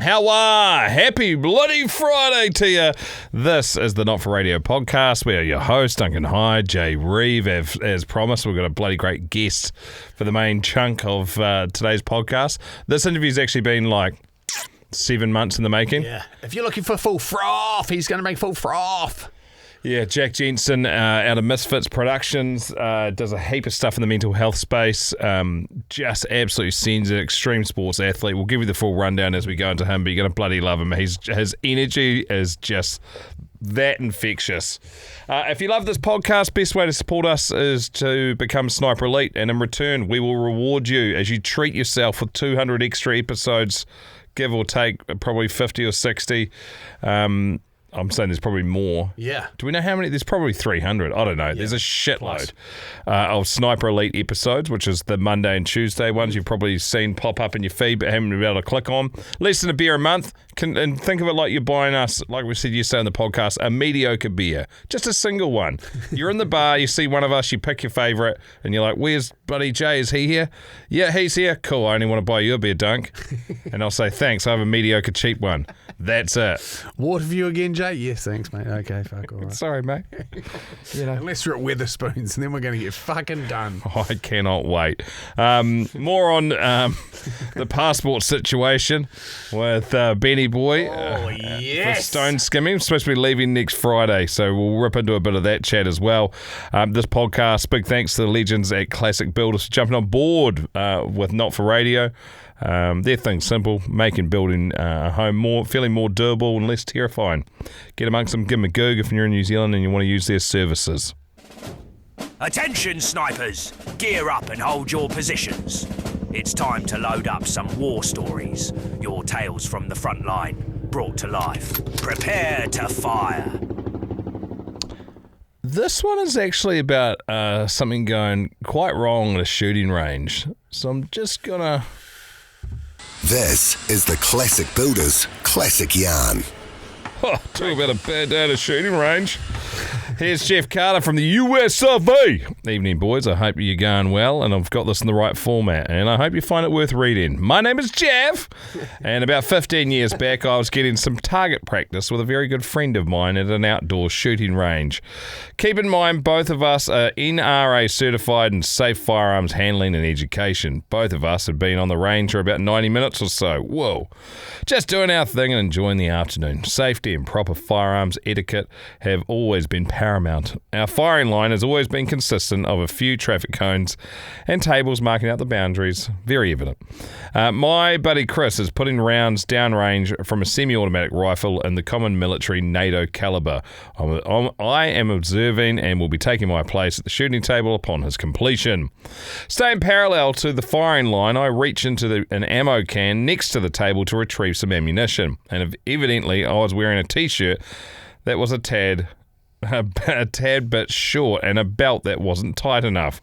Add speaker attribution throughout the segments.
Speaker 1: How are? Happy bloody Friday to you. This is the Not For Radio podcast. We are your hosts, Dunc and Jay Reeve. As promised, we've got a bloody great guest for the main chunk of today's podcast. This interview's actually been like 7 months in the making.
Speaker 2: Yeah. If you're looking for full froth, he's going to make full froth.
Speaker 1: Yeah, Jack Jensen out of Misfits Productions does a heap of stuff in the mental health space. Just absolutely sends it. Extreme sports athlete. We'll give you the full rundown as we go into him, but you're going to bloody love him. His energy is just that infectious. If you love this podcast, best way to support us is to become Sniper Elite, and in return, we will reward you as you treat yourself with 200 extra episodes, give or take probably 50 or 60. I'm saying there's probably more.
Speaker 2: Yeah.
Speaker 1: Do we know how many? There's probably 300. I don't know. Yeah. There's a shitload of Sniper Elite episodes, which is the Monday and Tuesday ones you've probably seen pop up in your feed but haven't been able to click on. Less than a beer a month. And think of it like you're buying us, like we said yesterday in the podcast, a mediocre beer. Just a single one. You're in the bar, you see one of us, you pick your favourite, and you're like, where's Buddy Jay? Is he here? Yeah, he's here. Cool, I only want to buy you a beer, Dunc. And I'll say, thanks, I have a mediocre cheap one. That's it.
Speaker 2: Water for you again, Jay? Yes, thanks, mate. Okay, fuck, all right.
Speaker 1: Sorry, mate.
Speaker 2: You know. Unless you're at Weatherspoons, and then we're going to get fucking done.
Speaker 1: I cannot wait. More on the passport situation with Benny Boy.
Speaker 2: Yes.
Speaker 1: For stone skimming. I'm supposed to be leaving next Friday, so we'll rip into a bit of that chat as well. This podcast, big thanks to the legends at Classic Builders for jumping on board with Not For Radio. Their thing's simple, making building a home feeling more durable and less terrifying. Get amongst them, give them a goog if you're in New Zealand and you want to use their services.
Speaker 3: Attention snipers, gear up and hold your positions. It's time to load up some war stories, your tales from the front line, brought to life. Prepare to fire.
Speaker 1: This one is actually about something going quite wrong at a shooting range. So I'm just gonna...
Speaker 4: This is the Classic Builders Classic Yarn.
Speaker 1: Oh, talk about a bad day at a shooting range. Here's Jeff Carter from the USRV. Evening, boys. I hope you're going well, and I've got this in the right format, and I hope you find it worth reading. My name is Jeff, and about 15 years back, I was getting some target practice with a very good friend of mine at an outdoor shooting range. Keep in mind, both of us are NRA certified in safe firearms handling and education. Both of us had been on the range for about 90 minutes or so. Whoa. Just doing our thing and enjoying the afternoon. Safety and proper firearms etiquette have always been paramount. Our firing line has always been consistent of a few traffic cones and tables marking out the boundaries. Very evident. My buddy Chris is putting rounds downrange from a semi-automatic rifle in the common military NATO caliber. I am observing and will be taking my place at the shooting table upon his completion. Staying parallel to the firing line, I reach into an ammo can next to the table to retrieve some ammunition. And evidently, I was wearing a t-shirt that was a tad bit short and a belt that wasn't tight enough.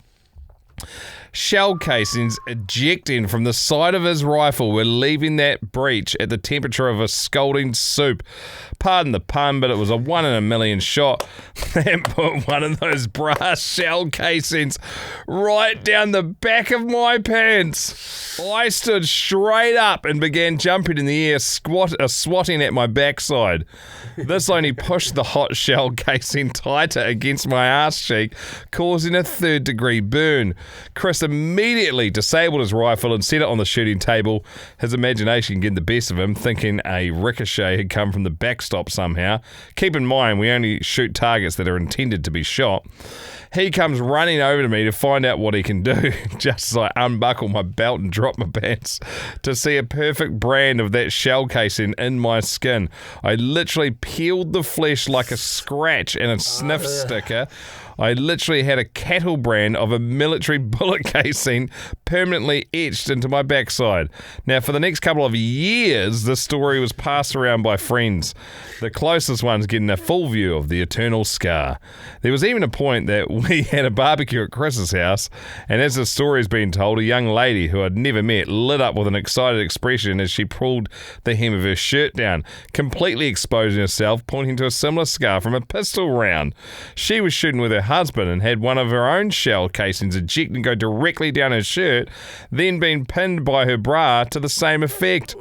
Speaker 1: Shell casings ejecting from the side of his rifle were leaving that breech at the temperature of a scalding soup. Pardon the pun, but it was a 1 in a million shot that put one of those brass shell casings right down the back of my pants. I stood straight up and began jumping in the air, swatting at my backside. This only pushed the hot shell casing tighter against my arse cheek, causing a 3rd degree burn. Chris immediately disabled his rifle and set it on the shooting table, his imagination getting the best of him, thinking a ricochet had come from the backstop somehow. Keep in mind, we only shoot targets that are intended to be shot. He comes running over to me to find out what he can do, just as I unbuckle my belt and drop my pants to see a perfect brand of that shell casing in my skin. I literally peeled the flesh like a scratch and a sniff sticker. I literally had a cattle brand of a military bullet casing permanently etched into my backside. Now, for the next couple of years, this story was passed around by friends, the closest ones getting a full view of the eternal scar. There was even a point that we had a barbecue at Chris's house, and as the story is being told, a young lady who I'd never met lit up with an excited expression as she pulled the hem of her shirt down, completely exposing herself, pointing to a similar scar from a pistol round. She was shooting with her husband and had one of her own shell casings eject and go directly down her shirt, then being pinned by her bra to the same effect.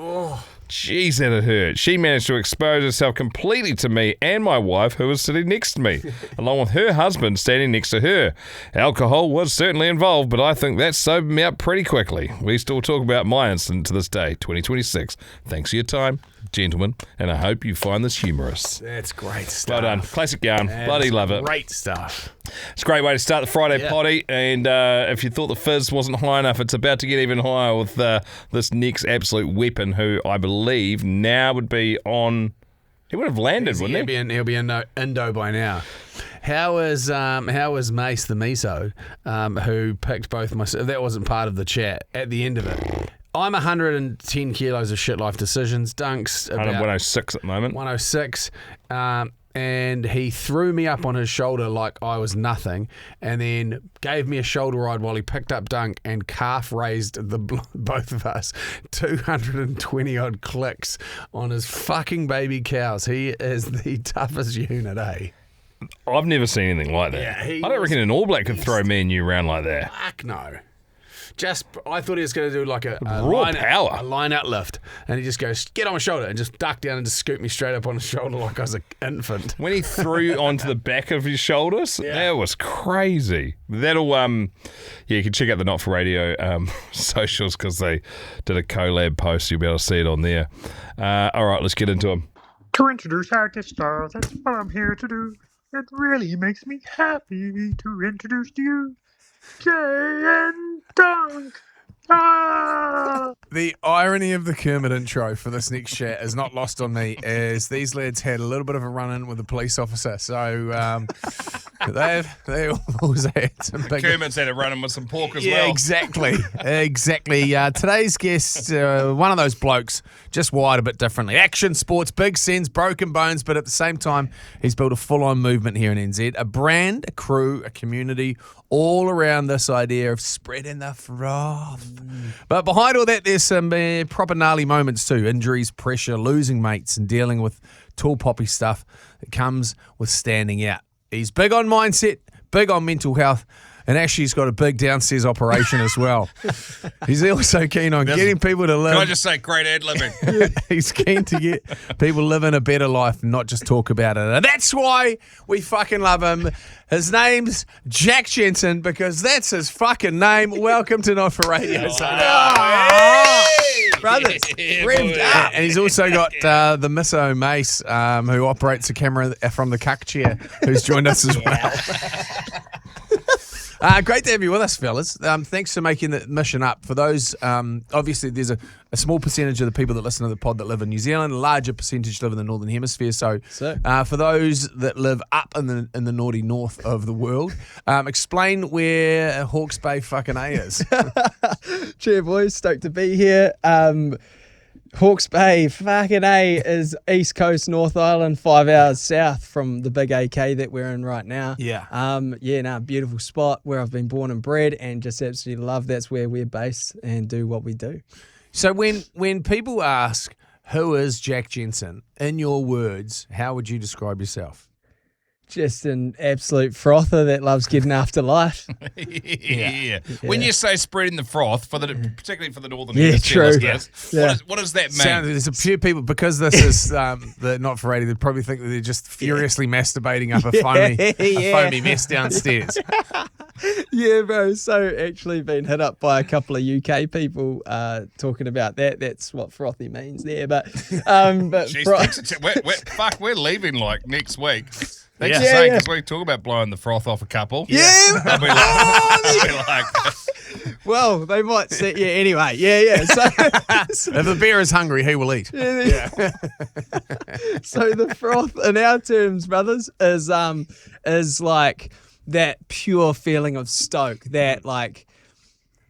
Speaker 1: Jeez, that it hurt. She managed to expose herself completely to me and my wife, who was sitting next to me, along with her husband standing next to her. Alcohol was certainly involved, but I think that sobered me up pretty quickly. We still talk about my incident to this day, 2026. Thanks for your time, gentlemen, and I hope you find this humorous.
Speaker 2: That's great stuff.
Speaker 1: Well done. Classic yarn.
Speaker 2: That's
Speaker 1: Bloody love it.
Speaker 2: Great stuff.
Speaker 1: It's a great way to start the Friday potty, and if you thought the fizz wasn't high enough, it's about to get even higher with this next absolute weapon, who I believe now would be on... He would have landed, wouldn't he?
Speaker 2: He'll be in Indo by now. How was Mace the Miso, who picked both my... That wasn't part of the chat. At the end of it, I'm 110 kilos of shit life decisions. Dunc's about
Speaker 1: 106 at the moment.
Speaker 2: 106. And he threw me up on his shoulder like I was nothing, and then gave me a shoulder ride while he picked up Dunc and calf raised both of us 220 odd clicks on his fucking baby cows. He is the toughest unit, eh?
Speaker 1: I've never seen anything like that.
Speaker 2: Yeah,
Speaker 1: I don't reckon an All Black could throw me and you around like that.
Speaker 2: Fuck no. I thought he was going to do like a
Speaker 1: power.
Speaker 2: line out lift, and he just goes, get on my shoulder, and just duck down and just scoop me straight up on his shoulder like I was an infant.
Speaker 1: When he threw onto the back of his shoulders, that was crazy. That'll, you can check out the Not For Radio socials, because they did a collab post. You'll be able to see it on there. All right, let's get into him.
Speaker 5: To introduce our guest stars, that's what I'm here to do. It really makes me happy to introduce to you Jay and Dunc. Ah!
Speaker 2: The irony of the Kermit intro for this next chat is not lost on me, as these lads had a little bit of a run-in with a police officer. So they always had some big...
Speaker 1: Kermit's had a run-in with some pork as well.
Speaker 2: Yeah, exactly. Today's guest, one of those blokes, just wired a bit differently. Action, sports, big sends, broken bones, but at the same time, he's built a full-on movement here in NZ. A brand, a crew, a community, all around this idea of spreading the froth. But behind all that, there's some proper gnarly moments too. Injuries, pressure, losing mates, and dealing with tall poppy stuff that comes with standing out. He's big on mindset, big on mental health, and actually he's got a big downstairs operation as well. He's also keen on getting people to live.
Speaker 1: Can I just say, great ad-libbing?
Speaker 2: He's keen to get people living a better life and not just talk about it. And that's why we fucking love him. His name's Jack Jensen, because that's his fucking name. Welcome to Not For Radio.
Speaker 6: Brothers, revved up.
Speaker 2: And he's also got the Misso Mace, who operates the camera from the cuck chair, who's joined us as well. Great to have you with us, fellas. Thanks for making the mission up. For those, obviously, there's a small percentage of the people that listen to the pod that live in New Zealand. A larger percentage live in the Northern Hemisphere. So for those that live up in the naughty north of the world, explain where Hawke's Bay fucking A is.
Speaker 6: Cheer, boys. Stoked to be here. Hawke's Bay, fucking A, is East Coast, North Island, 5 hours south from the big AK that we're in right now. Beautiful spot where I've been born and bred, and just absolutely love that's where we're based and do what we do.
Speaker 2: So when people ask, who is Jack Jensen, in your words, how would you describe yourself?
Speaker 6: Just an absolute frother that loves getting after life.
Speaker 1: Yeah. When you say spreading the froth, particularly for the Northern
Speaker 6: Hemisphere,
Speaker 1: true. What does that mean?
Speaker 2: There's a few people, because this is the Not For Radio, they probably think that they're just furiously masturbating up a foamy mess downstairs.
Speaker 6: Yeah, bro. So actually been hit up by a couple of UK people talking about that. That's what frothy means there. But
Speaker 1: Jeez, we're leaving like next week. Thanks for saying, because we talk about blowing the froth off a couple.
Speaker 6: Yeah. Well, they might say, anyway. Yeah. So,
Speaker 2: if the bear is hungry, he will eat.
Speaker 6: So the froth, in our terms, brothers, is like that pure feeling of stoke, that like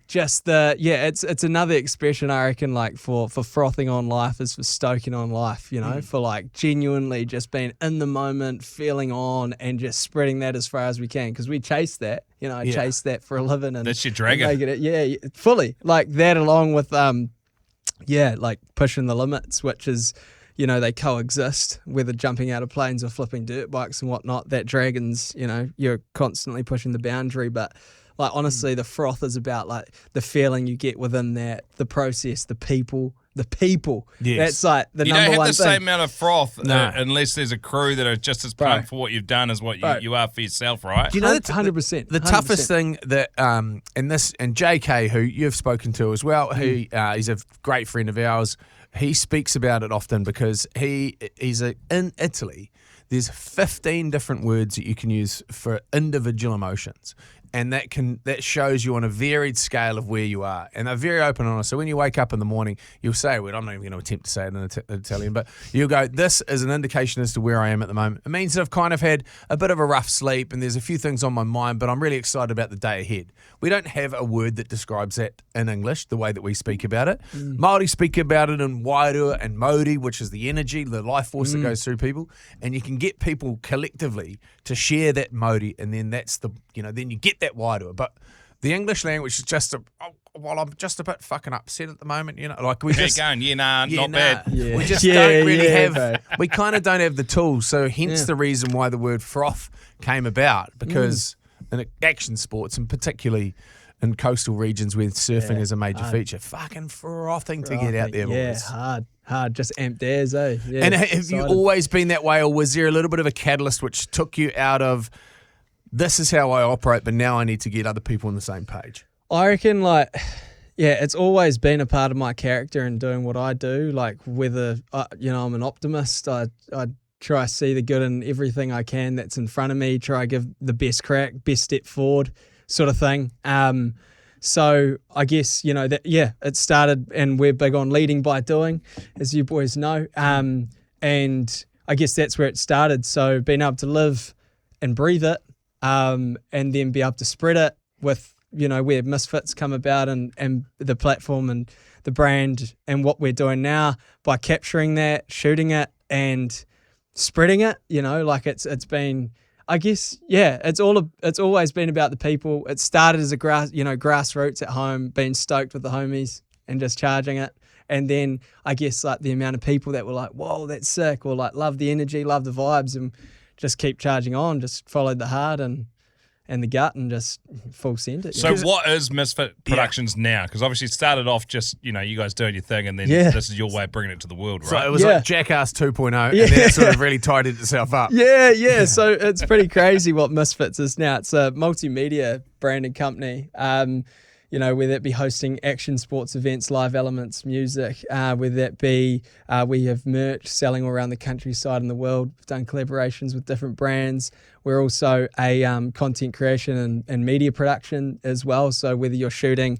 Speaker 6: just it's another expression I reckon, like for frothing on life is for stoking on life, you know, for like genuinely just being in the moment, feeling on, and just spreading that as far as we can, because we chase that, you know, chase that for a living, and
Speaker 1: that's your dragon.
Speaker 6: Make it, fully like that, along with like pushing the limits, which is, you know, they coexist, whether jumping out of planes or flipping dirt bikes and whatnot. That dragon's, you know, you're constantly pushing the boundary, but like honestly, the froth is about like the feeling you get within that, the process, the people, The people.
Speaker 2: Yes.
Speaker 6: That's like the
Speaker 1: You
Speaker 6: number
Speaker 1: don't have
Speaker 6: one
Speaker 1: the
Speaker 6: thing.
Speaker 1: same amount of froth
Speaker 2: No.
Speaker 1: unless there's a crew that are just as pumped for what you've done as what you are for yourself, right?
Speaker 2: Do you know
Speaker 6: 100%.
Speaker 2: the toughest thing that and JK, who you've spoken to as well, he's a great friend of ours. He speaks about it often because in Italy. There's 15 different words that you can use for individual emotions. And that shows you on a varied scale of where you are. And they're very open and honest. So when you wake up in the morning, you'll say a word. I'm not even going to attempt to say it in Italian, but you'll go, this is an indication as to where I am at the moment. It means that I've kind of had a bit of a rough sleep and there's a few things on my mind, but I'm really excited about the day ahead. We don't have a word that describes that in English, the way that we speak about it. Māori speak about it in wairua and mauri, which is the energy, the life force that goes through people. And you can get people collectively to share that mauri, and then then you get that wairua. But the English language is just I'm just a bit fucking upset at the moment, like we just
Speaker 1: going, not bad.
Speaker 6: Yeah.
Speaker 2: we just don't really have
Speaker 6: bro.
Speaker 2: we kind of don't have the tools, so hence the reason why the word froth came about, because in action sports, and particularly in coastal regions where surfing is a major feature, fucking frothing to get out there, boys.
Speaker 6: Hard, just amped airs, eh? Yeah,
Speaker 2: And have you always been that way, or was there a little bit of a catalyst which took you out of, this is how I operate, but now I need to get other people on the same page?
Speaker 6: I reckon, it's always been a part of my character and doing what I do. Like, whether, I'm an optimist, I try to see the good in everything I can that's in front of me, try to give the best crack, best step forward sort of thing. So I guess, it started, and we're big on leading by doing, as you boys know. And I guess that's where it started. So being able to live and breathe it, and then be able to spread it with, where Misfits come about and the platform and the brand and what we're doing now by capturing that, shooting it and spreading it, it's been, I guess, it's always been about the people. It started as a grassroots at home, being stoked with the homies and just charging it. And then I guess the amount of people that were like, whoa, that's sick, or love the energy, love the vibes, and just keep charging on, just followed the heart and the gut and just full send it.
Speaker 1: So what is Misfit Productions now? Because obviously it started off just, you guys doing your thing, and then this is your way of bringing it to the world, right?
Speaker 2: So it was like Jackass 2.0, and then it sort of really tied itself up.
Speaker 6: Yeah. So it's pretty crazy what Misfits is now. It's a multimedia branded company. Whether that be hosting action sports events, live elements, music, whether that be we have merch selling all around the countryside and the world. We've done collaborations with different brands. We're also a content creation and media production as well. So whether you're shooting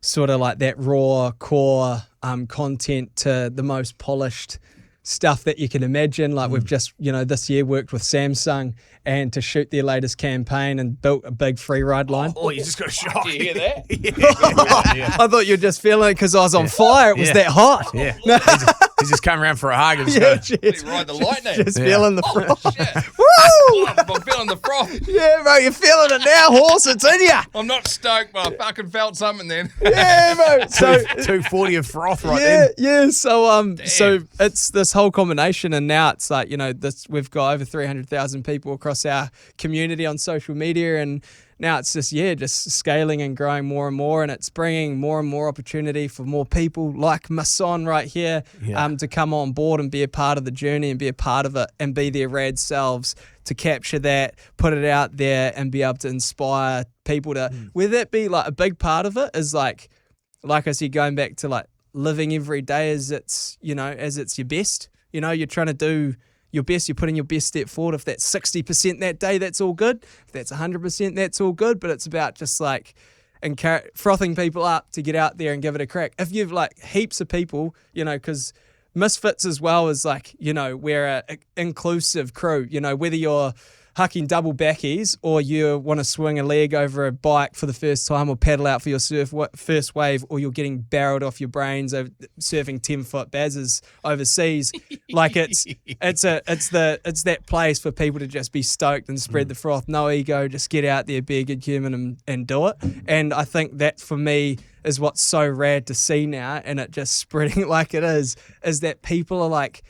Speaker 6: sort of like that raw core content to the most polished stuff that you can imagine. Like we've just, this year worked with Samsung and to shoot their latest campaign and built a big free ride line.
Speaker 2: Oh, you just got a shot.
Speaker 1: Do you hear that?
Speaker 6: I thought you were just feeling it because I was on fire. It was that hot.
Speaker 2: Yeah. He's just come around for a hug and just
Speaker 1: You ride the lightning.
Speaker 6: Just feeling the froth.
Speaker 1: Shit.
Speaker 6: Woo!
Speaker 1: I'm feeling the froth.
Speaker 6: Yeah, bro, you're feeling it now, horse. It's in ya.
Speaker 1: I'm not stoked, but I fucking felt something then.
Speaker 6: Yeah, bro. So
Speaker 2: 240 of froth right then.
Speaker 6: Yeah. So it's this whole combination, and now it's like we've got over 300,000 people across our community on social media, and now it's just scaling and growing more and more, and it's bringing more and more opportunity for more people like Mason right here to come on board and be a part of the journey and be a part of it and be their rad selves to capture that, put it out there and be able to inspire people to, whether that be like a big part of it is like I said, going back to like living every day as it's your best, you're trying to do your best, you're putting your best step forward. If that's 60% that day, that's all good. If that's 100%, that's all good. But it's about just like frothing people up to get out there and give it a crack. If you've like heaps of people, because Misfits as well is like, we're an inclusive crew, whether you're hucking double backies or you want to swing a leg over a bike for the first time or paddle out for your first wave, or you're getting barreled off your brains over surfing 10-foot bazzers overseas. Like it's that place for people to just be stoked and spread the froth, no ego, just get out there, be a good human and do it. And I think that for me is what's so rad to see now, and it just spreading like it is that people are like,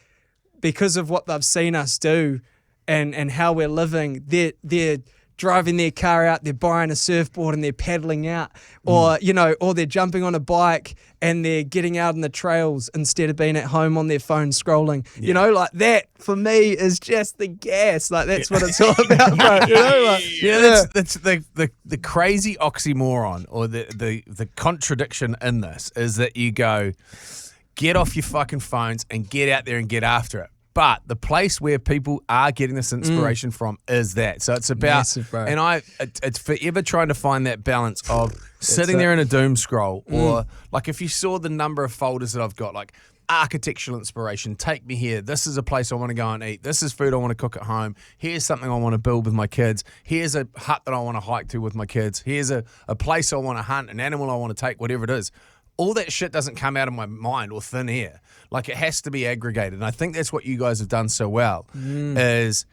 Speaker 6: because of what they've seen us do and how we're living, they're driving their car out, they're buying a surfboard and they're paddling out, or or they're jumping on a bike and they're getting out on the trails instead of being at home on their phone scrolling. You know, like that for me is just the gas. Like that's what it's all about, bro. You know, like,
Speaker 2: That's the crazy oxymoron or the contradiction in this is that you go, get off your fucking phones and get out there and get after it. But the place where people are getting this inspiration from is that. So it's about,
Speaker 6: Massive, bro.
Speaker 2: and it's forever trying to find that balance of sitting there in a doom scroll, or like if you saw the number of folders that I've got, like architectural inspiration, take me here. This is a place I want to go and eat. This is food I want to cook at home. Here's something I want to build with my kids. Here's a hut that I want to hike to with my kids. Here's a place I want to hunt, an animal I want to take, whatever it is. All that shit doesn't come out of my mind or thin air. Like it has to be aggregated. And I think that's what you guys have done so well, is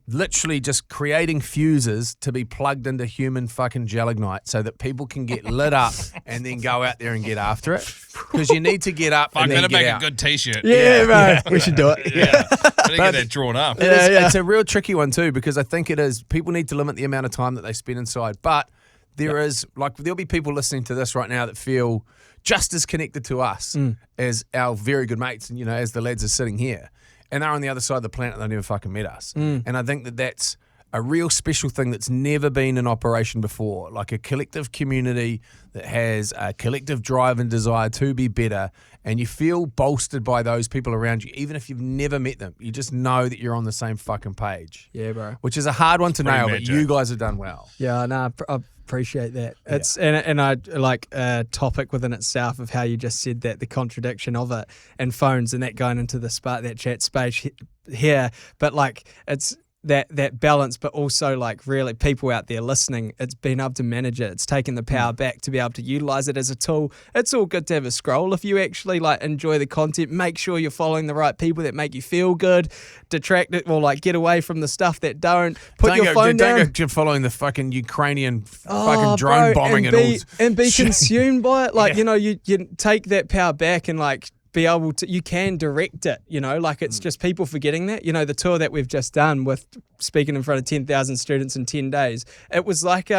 Speaker 2: literally just creating fuses to be plugged into human fucking gelignite so that people can get lit up and then go out there and get after it. Because you need to get up
Speaker 1: I'm
Speaker 2: and
Speaker 1: going
Speaker 2: then
Speaker 1: to make
Speaker 2: get out.
Speaker 1: a good t-shirt.
Speaker 6: yeah, we should do it.
Speaker 1: Yeah. I didn't get that drawn up.
Speaker 2: It's a real tricky one too, because I think it is, people need to limit the amount of time that they spend inside. But there'll be people listening to this right now that feel just as connected to us as our very good mates, and as the lads are sitting here, and they're on the other side of the planet. They never fucking met us, and I think that that's a real special thing that's never been in operation before, like a collective community that has a collective drive and desire to be better, and you feel bolstered by those people around you, even if you've never met them. You just know that you're on the same fucking page.
Speaker 6: Yeah, bro.
Speaker 2: Which is a hard one to nail, but
Speaker 1: magic.
Speaker 2: you guys have done well.
Speaker 6: Yeah, no, I appreciate that. It's and I like a topic within itself of how you just said that, the contradiction of it and phones and that going into the that chat space here, but like it's that balance, but also like really people out there listening, it's been able to manage it. It's taken the power back to be able to utilize it as a tool. It's all good to have a scroll. If you actually like enjoy the content, make sure you're following the right people that make you feel good, detract it, or like get away from the stuff that don't. Put your phone down.
Speaker 2: Don't go following the fucking Ukrainian fucking drone bombing
Speaker 6: and be consumed by it. Like, you take that power back and like be able to, you can direct it, like it's just people forgetting that. The tour that we've just done with speaking in front of 10,000 students in 10 days, it was like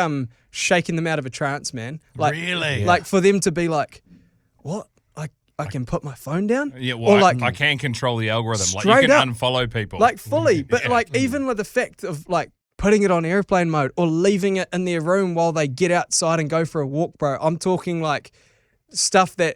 Speaker 6: shaking them out of a trance, man. Like,
Speaker 2: really?
Speaker 6: Like for them to be like, what? I can put my phone down?
Speaker 1: Yeah, well,
Speaker 6: or like,
Speaker 1: I can control the algorithm. Like
Speaker 6: straight
Speaker 1: you can
Speaker 6: up.
Speaker 1: unfollow people.
Speaker 6: Like fully, but like even with the fact of like putting it on airplane mode or leaving it in their room while they get outside and go for a walk, bro. I'm talking like stuff that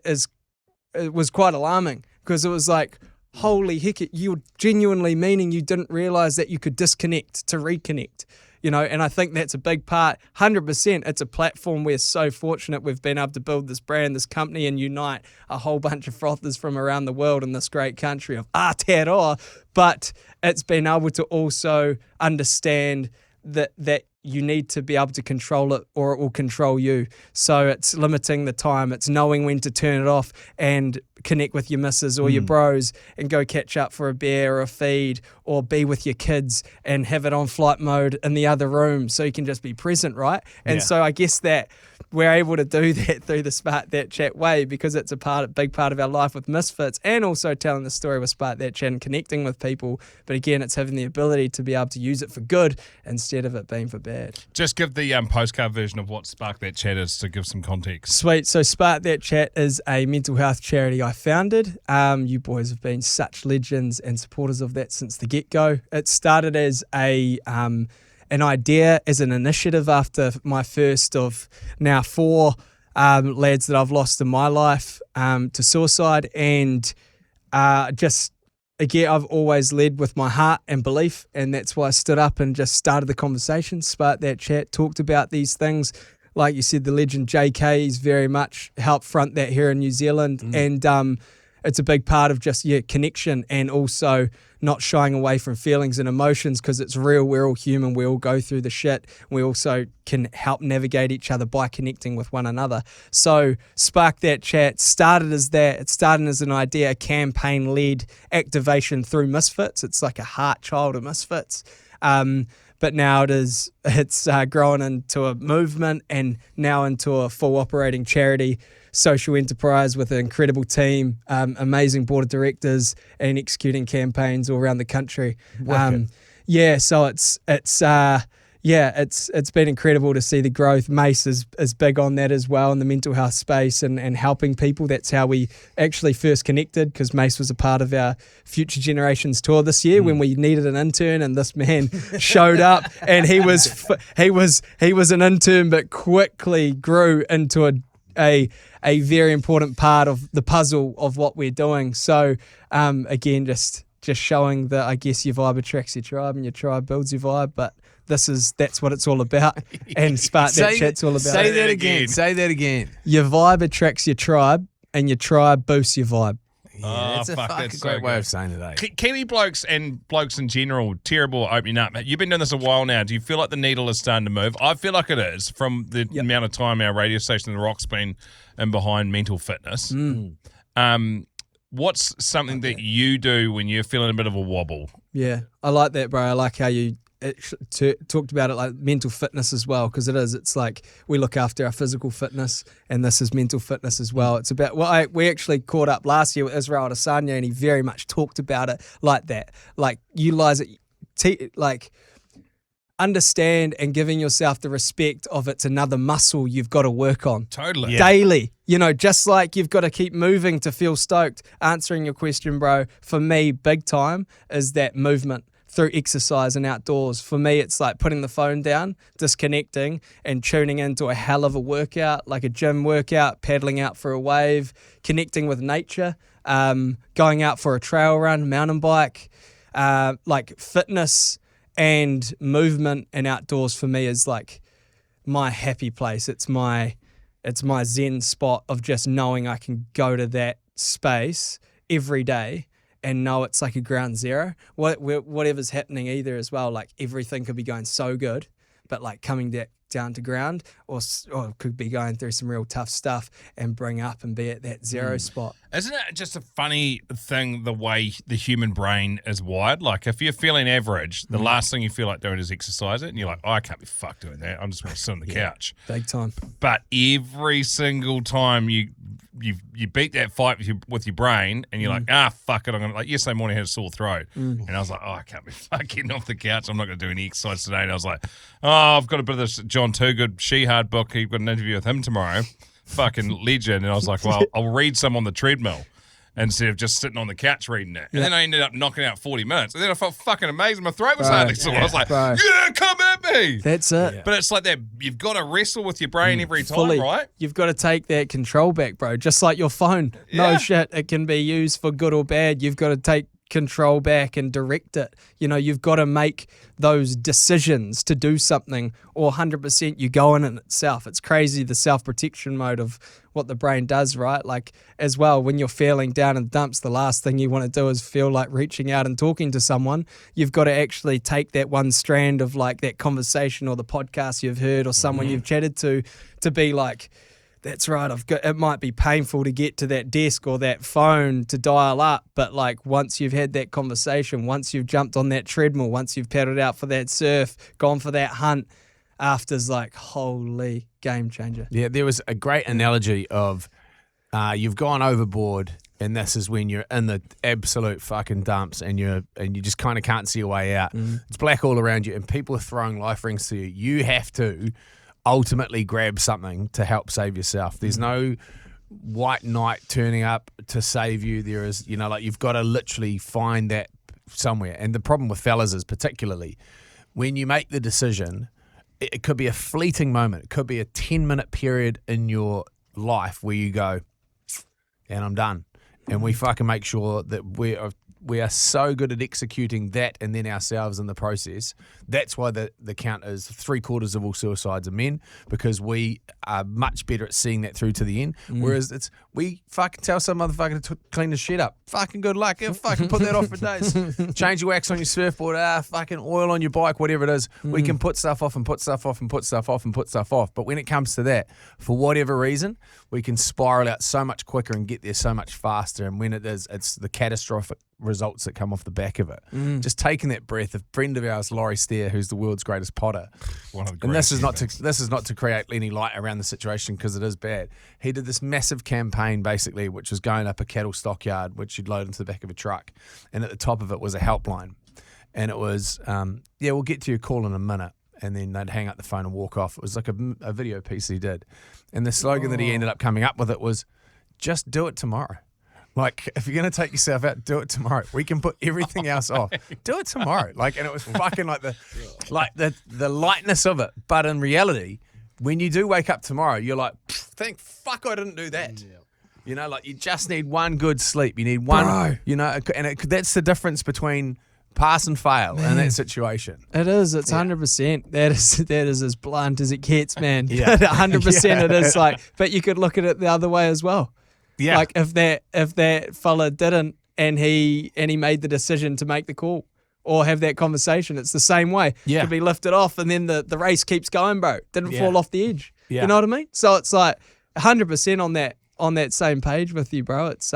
Speaker 6: it was quite alarming, because it was like, holy heck, you're genuinely meaning you didn't realize that you could disconnect to reconnect, and I think that's a big part. 100%. It's a platform. We're so fortunate we've been able to build this brand, this company, and unite a whole bunch of frothers from around the world in this great country of Aotearoa, but it's been able to also understand that you need to be able to control it or it will control you. So it's limiting the time. It's knowing when to turn it off and connect with your missus or your bros and go catch up for a beer or a feed, or be with your kids and have it on flight mode in the other room so you can just be present, right? And so I guess that we're able to do that through the Spark That Chat way, because it's a big part of our life with Misfits, and also telling the story with Spark That Chat and connecting with people. But again, it's having the ability to be able to use it for good instead of it being for bad.
Speaker 1: Just give the postcard version of what Spark That Chat is to give some context.
Speaker 6: Sweet. So Spark That Chat is a mental health charity I founded. You boys have been such legends and supporters of that since the get-go. It started as an idea, as an initiative after my first of now 4 lads that I've lost in my life to suicide. And just, again, I've always led with my heart and belief, and that's why I stood up and just started the conversation, Spark That Chat, talked about these things. Like you said, the legend JK is very much helped front that here in New Zealand, and it's a big part of just connection, and also not shying away from feelings and emotions, because it's real. We're all human. We all go through the shit. We also can help navigate each other by connecting with one another. So Spark That Chat started as that. It started as an idea, a campaign-led activation through Misfits. It's like a heart child of Misfits. But now it's grown into a movement, and now into a full operating charity, social enterprise with an incredible team, amazing board of directors, and executing campaigns all around the country. So it's it's been incredible to see the growth. Mace is big on that as well in the mental health space and helping people. That's how we actually first connected, because Mace was a part of our Future Generations tour this year when we needed an intern, and this man showed up, and he was an intern but quickly grew into a very important part of the puzzle of what we're doing. So again, just showing that I guess your vibe attracts your tribe and your tribe builds your vibe, but that's what it's all about. And Spark That Chat's all about.
Speaker 2: Say that again. Say that again.
Speaker 6: Your vibe attracts your tribe and your tribe boosts your vibe.
Speaker 2: Yeah, that's a fucking great way of saying it, eh?
Speaker 1: Kiwi blokes and blokes in general, terrible at opening up. You've been doing this a while now. Do you feel like the needle is starting to move? I feel like it is from the amount of time our radio station, The Rock's been in behind mental fitness. What's something that you do when you're feeling a bit of a wobble?
Speaker 6: Yeah, I like that, bro. I like how you talked about it like mental fitness as well, because it is. It's like we look after our physical fitness, and this is mental fitness as well. It's about we actually caught up last year with Israel Adesanya, and he very much talked about it like that, like utilize it, like understand and giving yourself the respect of it's another muscle you've got to work on daily. You know, just like you've got to keep moving to feel stoked. Answering your question, bro, for me, big time is that movement through exercise and outdoors. For me, it's like putting the phone down, disconnecting, and tuning into a hell of a workout, like a gym workout, paddling out for a wave, connecting with nature, going out for a trail run, mountain bike, like fitness and movement and outdoors for me is like my happy place. It's my zen spot of just knowing I can go to that space every day and know it's like a ground zero. Whatever's happening either as well, like everything could be going so good, but like coming down to ground or could be going through some real tough stuff and bring up and be at that zero spot.
Speaker 1: Isn't it just a funny thing the way the human brain is wired? Like if you're feeling average, the last thing you feel like doing is exercise it, and you're like, I can't be fucked doing that. I'm just going to sit on the couch.
Speaker 6: Big time.
Speaker 1: But every single time you beat that fight with your brain, and you're like, fuck it, I'm gonna, like yesterday morning I had a sore throat, and I was like, I can't be fucking off the couch. I'm not going to do any exercise today. And I was like, I've got a bit of this John Toogood Shehard book. You've got an interview with him tomorrow. Fucking legend. And I was like, well, I'll read some on the treadmill instead of just sitting on the couch reading it. And then I ended up knocking out 40 minutes. And then I felt fucking amazing. My throat was hardly sore. I was like, come at me.
Speaker 6: That's it.
Speaker 1: But it's like that, you've got to wrestle with your brain every time, right?
Speaker 6: You've got to take that control back, bro. Just like your phone. No shit, it can be used for good or bad. You've got to take control back and direct it. You know, you've got to make those decisions to do something, or 100% you go in it itself. It's crazy, the self-protection mode of what the brain does, right? Like as well, when you're feeling down in the dumps, the last thing you want to do is feel like reaching out and talking to someone. You've got to actually take that one strand of like that conversation or the podcast you've heard or someone you've chatted to be like, that's right, it might be painful to get to that desk or that phone to dial up, but like once you've had that conversation, once you've jumped on that treadmill, once you've paddled out for that surf, gone for that hunt, after's like, holy game changer.
Speaker 2: Yeah, there was a great analogy of you've gone overboard, and this is when you're in the absolute fucking dumps and you just kind of can't see your way out. It's black all around you and people are throwing life rings to you. You have to ultimately grab something to help save yourself. There's no white knight turning up to save you. There is, like you've got to literally find that somewhere. And the problem with fellas is particularly when you make the decision, it could be a fleeting moment. It could be a 10-minute period in your life where you go, and I'm done. And we fucking make sure that we are so good at executing that and then ourselves in the process. That's why the count is 3/4 of all suicides are men, because we are much better at seeing that through to the end. Whereas we fucking tell some motherfucker to clean the shit up. Fucking good luck. Fucking put that off for days. Change your wax on your surfboard. Fucking oil on your bike, whatever it is. We can put stuff off and put stuff off and put stuff off and put stuff off. But when it comes to that, for whatever reason, we can spiral out so much quicker and get there so much faster. And when it is, it's the catastrophic results that come off the back of it. Just taking that breath. A friend of ours, Laurie Steer, who's the world's greatest potter, and this is not to create any light around the situation because it is bad. He did this massive campaign basically, which was going up a cattle stockyard, which you'd load into the back of a truck, and at the top of it was a helpline, and it was we'll get to your call in a minute. and then they'd hang up the phone and walk off. It was like a video piece he did. And the slogan that he ended up coming up with it was, just do it tomorrow. Like, if you're going to take yourself out, do it tomorrow. We can put everything else off. Do it tomorrow. Like, and it was fucking like the lightness of it. But in reality, when you do wake up tomorrow, you're like, thank fuck I didn't do that. Yeah. You know, like you just need one good sleep. You need one, you know, and that's the difference between pass and fail in that situation.
Speaker 6: It is. It's 100%. That is as blunt as it gets, man.
Speaker 2: Yeah.
Speaker 6: 100% it is like, but you could look at it the other way as well.
Speaker 2: Yeah.
Speaker 6: Like if that fella didn't and he made the decision to make the call or have that conversation, it's the same way.
Speaker 2: Yeah.
Speaker 6: Could be lifted off and then the race keeps going, bro. Didn't fall off the edge.
Speaker 2: Yeah.
Speaker 6: You know what I mean? So it's like 100% on that same page with you, bro. It's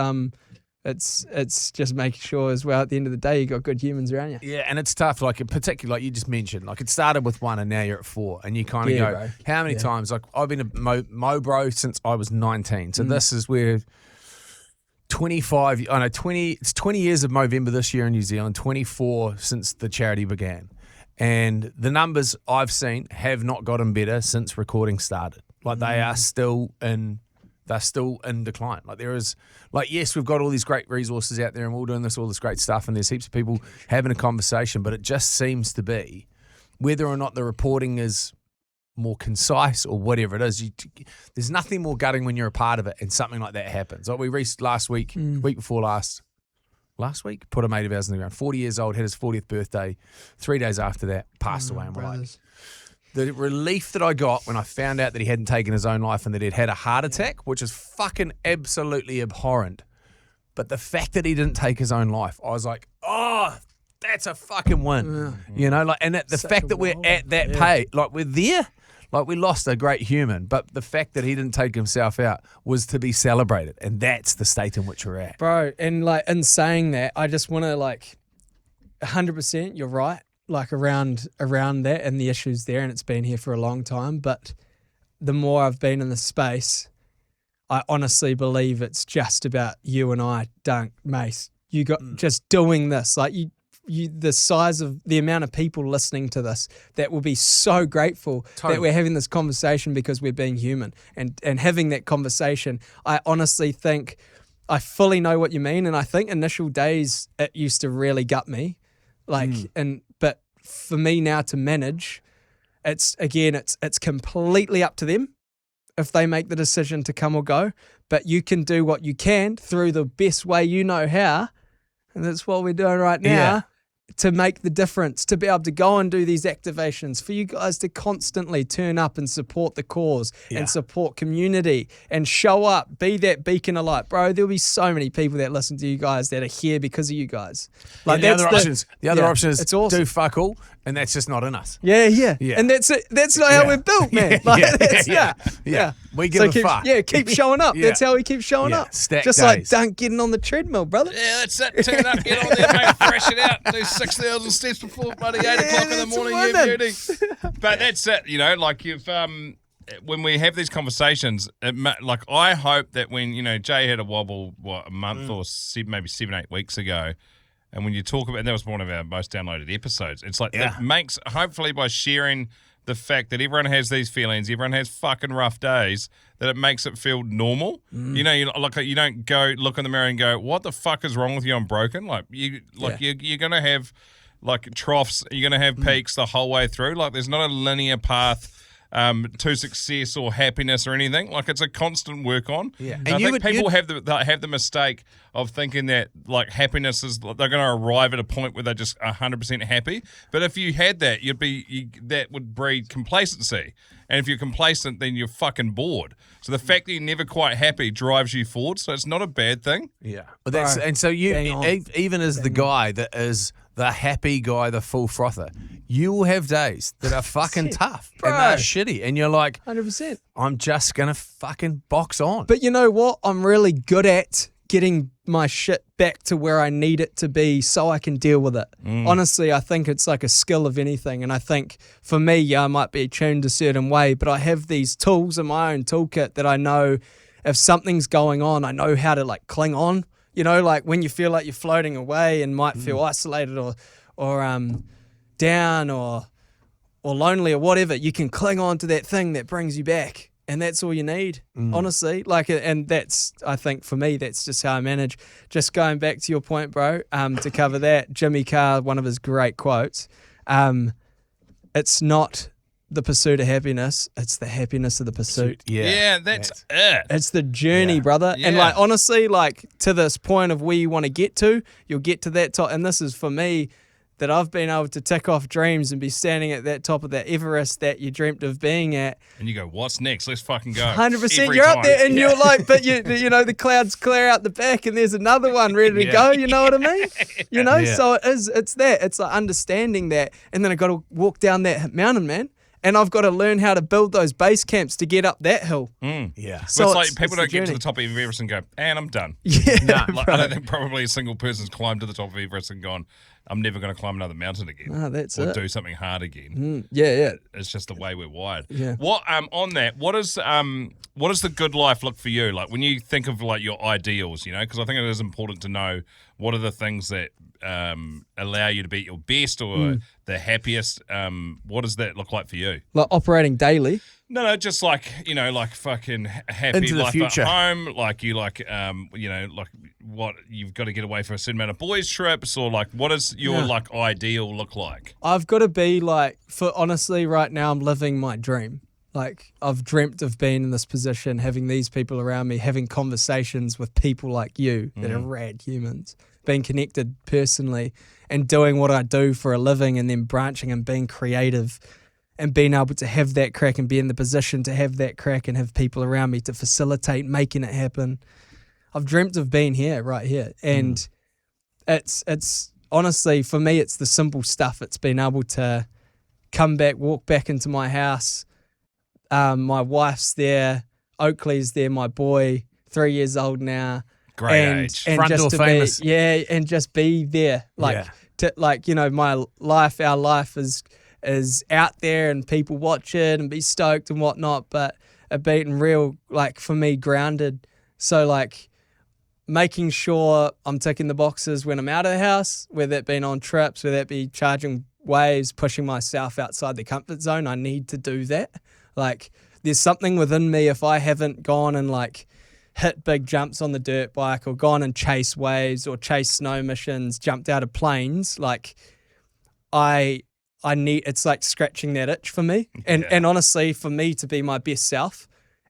Speaker 6: just making sure as well at the end of the day you got good humans around you.
Speaker 2: Yeah, and it's tough. Like particularly, like you just mentioned, like it started with 1 and now you're at 4, and you kind of go,
Speaker 6: bro.
Speaker 2: how many times? Like I've been a Mo bro since I was 19, so this is where 25. I know 20. It's 20 years of Movember this year in New Zealand. 24 since the charity began, and the numbers I've seen have not gotten better since recording started. Like they are still in. They're still in decline. Like there is, like yes, we've got all these great resources out there, and we're all doing all this great stuff, and there's heaps of people having a conversation. But it just seems to be, whether or not the reporting is more concise or whatever it is, there's nothing more gutting when you're a part of it, and something like that happens. Like we reached last week, week before last week, put a mate of ours in the ground, 40 years old, had his 40th birthday. 3 days after that, passed away. And we're like, the relief that I got when I found out that he hadn't taken his own life and that he'd had a heart attack, which is fucking absolutely abhorrent. But the fact that he didn't take his own life, I was like, oh, that's a fucking win. You know, like, and the fact that we're at that pay, like we're there, like we lost a great human, but the fact that he didn't take himself out was to be celebrated. And that's the state in which we're at.
Speaker 6: Bro, and like in saying that, I just want to like 100%, you're right. Like around that and the issues there, and it's been here for a long time. But the more I've been in the space, I honestly believe it's just about you and I, Dunc, Mace. You got just doing this, like you, the size of the amount of people listening to this that will be so grateful that we're having this conversation because we're being human and having that conversation. I honestly think I fully know what you mean, and I think initial days it used to really gut me, like but for me now to manage, it's completely up to them if they make the decision to come or go. But you can do what you can through the best way you know how, and that's what we're doing right now. To make the difference, to be able to go and do these activations, for you guys to constantly turn up and support the cause and support community and show up, be that beacon of light. Bro, there'll be so many people that listen to you guys that are here because of you guys. Like
Speaker 2: the other option is
Speaker 6: it's awesome.
Speaker 2: Do fuck all, and that's just not in us.
Speaker 6: Yeah. And that's it. That's not how we're built, man.
Speaker 2: We give a fuck.
Speaker 6: Yeah, keep showing up. That's how we keep showing up.
Speaker 2: Stack
Speaker 6: just
Speaker 2: days.
Speaker 6: like Dunc getting on the treadmill, brother.
Speaker 1: Yeah, that's it. Turn up, get on there, mate. Fresh it out. Do 6,000 steps before bloody 8 o'clock in the morning. Yeah, beauty. But that's it. You know, like you've when we have these conversations, like I hope that when Jay had a wobble, a month or maybe 7-8 weeks ago. And when you talk about, and that was one of our most downloaded episodes, it's like it makes, hopefully by sharing the fact that everyone has these feelings, everyone has fucking rough days, that it makes it feel normal. You don't go look in the mirror and go, what the fuck is wrong with you? I'm broken. Like you're going to have like troughs, you're going to have peaks the whole way through. Like there's not a linear path to success or happiness or anything. Like it's a constant work on. Yeah. And I think people have the mistake of thinking that like happiness is they're going to arrive at a point where they're just 100% happy. But if you had that, that would breed complacency. And if you're complacent, then you're fucking bored. So the fact that you're never quite happy drives you forward. So it's not a bad thing.
Speaker 2: Yeah. And so you, even as the guy that is the happy guy, the full frother, you will have days that are fucking tough and they're shitty. And you're like,
Speaker 6: 100%.
Speaker 2: I'm just going to fucking box on.
Speaker 6: But you know what? I'm really good at getting my shit back to where I need it to be so I can deal with it. Honestly, I think it's like a skill of anything. And I think for me, I might be tuned a certain way, but I have these tools in my own toolkit that I know if something's going on, I know how to like cling on. You know, like when you feel like you're floating away and might feel isolated or down or or lonely or whatever, you can cling on to that thing that brings you back. And that's all you need, honestly. Like, and that's, I think for me, that's just how I manage. Just going back to your point, bro, to cover that, Jimmy Carr, one of his great quotes, it's not the pursuit of happiness, it's the happiness of the pursuit.
Speaker 1: Yeah, that's it.
Speaker 6: It's the journey, brother. And like, honestly, like to this point of where you want to get to, you'll get to that top. And this is for me, that I've been able to tick off dreams and be standing at that top of that Everest that you dreamt of being at.
Speaker 1: And you go, what's next? Let's fucking go.
Speaker 6: 100%. You're up there and you're like, but you know, the clouds clear out the back and there's another one ready to go. You know what I mean? You know, so it's that. It's like understanding that. And then I got to walk down that mountain, man. And I've got to learn how to build those base camps to get up that hill.
Speaker 1: Yeah.
Speaker 6: So
Speaker 1: it's like people don't get to the top of Everest and go, and I'm done.
Speaker 6: Yeah.
Speaker 1: Like, I don't think probably a single person's climbed to the top of Everest and gone, I'm never going to climb another mountain again.
Speaker 6: Oh, that's
Speaker 1: or
Speaker 6: it.
Speaker 1: do something hard again.
Speaker 6: Yeah.
Speaker 1: It's just the way we're wired.
Speaker 6: Yeah.
Speaker 1: What on that? What does the good life look for you? Like when you think of like your ideals, you know, because I think it is important to know what are the things that allow you to be at your best or the happiest. What does that look like for you?
Speaker 6: Like operating daily.
Speaker 1: No, just like, you know, like fucking happy
Speaker 2: Into the
Speaker 1: life
Speaker 2: future.
Speaker 1: at home. Like you like, you know, like what you've got to get away for a certain amount of boys trips or like what does your like ideal look like?
Speaker 6: I've got to be like, for honestly, right now I'm living my dream. Like I've dreamt of being in this position, having these people around me, having conversations with people like you that are rad humans, being connected personally and doing what I do for a living and then branching and being creative and being able to have that crack and be in the position to have that crack and have people around me to facilitate making it happen. I've dreamt of being here, right here. And it's honestly, for me, it's the simple stuff. It's been able to come back, walk back into my house. My wife's there. Oakley's there, my boy, 3 years old now.
Speaker 1: Great age.
Speaker 6: And
Speaker 2: Front
Speaker 6: just
Speaker 2: door
Speaker 6: to
Speaker 2: famous.
Speaker 6: be, and just be there. Like, you know, my life, our life is out there and people watch it and be stoked and whatnot, but it being real, like for me, grounded. So like making sure I'm ticking the boxes when I'm out of the house, whether that be on trips, whether that be charging waves, pushing myself outside the comfort zone. I need to do that. Like there's something within me if I haven't gone and like hit big jumps on the dirt bike or gone and chase waves or chase snow missions, jumped out of planes, like I need, it's like scratching that itch for me. And honestly, for me to be my best self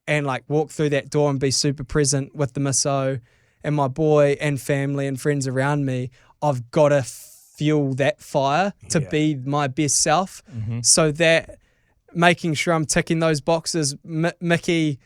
Speaker 6: and like walk through that door and be super present with the misso and my boy and family and friends around me, I've got to fuel that fire to be my best self. So that making sure I'm ticking those boxes, Mickey,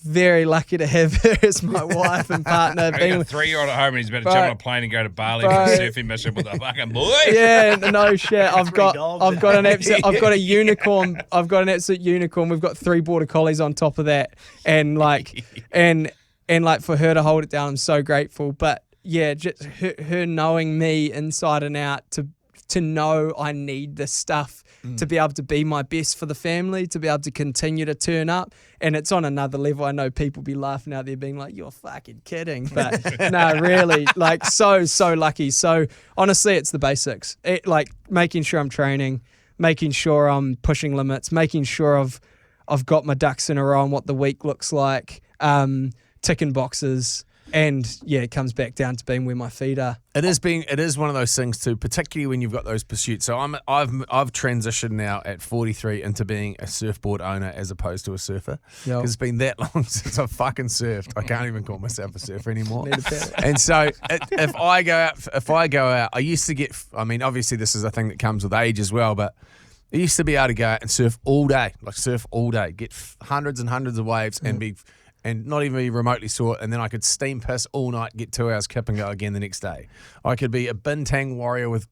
Speaker 6: very lucky to have her as my wife and partner.
Speaker 1: I got a 3-year-old at home and he's about to jump on a plane and go to Bali for a surfing mission with a fucking boy.
Speaker 6: Yeah, no shit. I've got an unicorn. I've got an absolute unicorn. We've got 3 border collies on top of that, and like, and like for her to hold it down, I'm so grateful. But yeah, just her knowing me inside and out to know I need this stuff to be able to be my best for the family, to be able to continue to turn up. And it's on another level. I know people be laughing out there being like, you're fucking kidding. But no, really, like so lucky. So honestly, it's the basics. Like making sure I'm training, making sure I'm pushing limits, making sure I've got my ducks in a row on what the week looks like, ticking boxes. And yeah, it comes back down to being where my feet are.
Speaker 2: It is one of those things too, particularly when you've got those pursuits. So I've transitioned now at 43 into being a surfboard owner as opposed to a surfer. Because it's been that long since I've fucking surfed. I can't even call myself a surfer anymore. And so if I go out, I used to get. I mean, obviously this is a thing that comes with age as well, but I used to be able to go out and surf all day, get hundreds and hundreds of waves and not even be remotely sore, and then I could steam piss all night, get 2 hours kip and go again the next day. I could be a bintang warrior with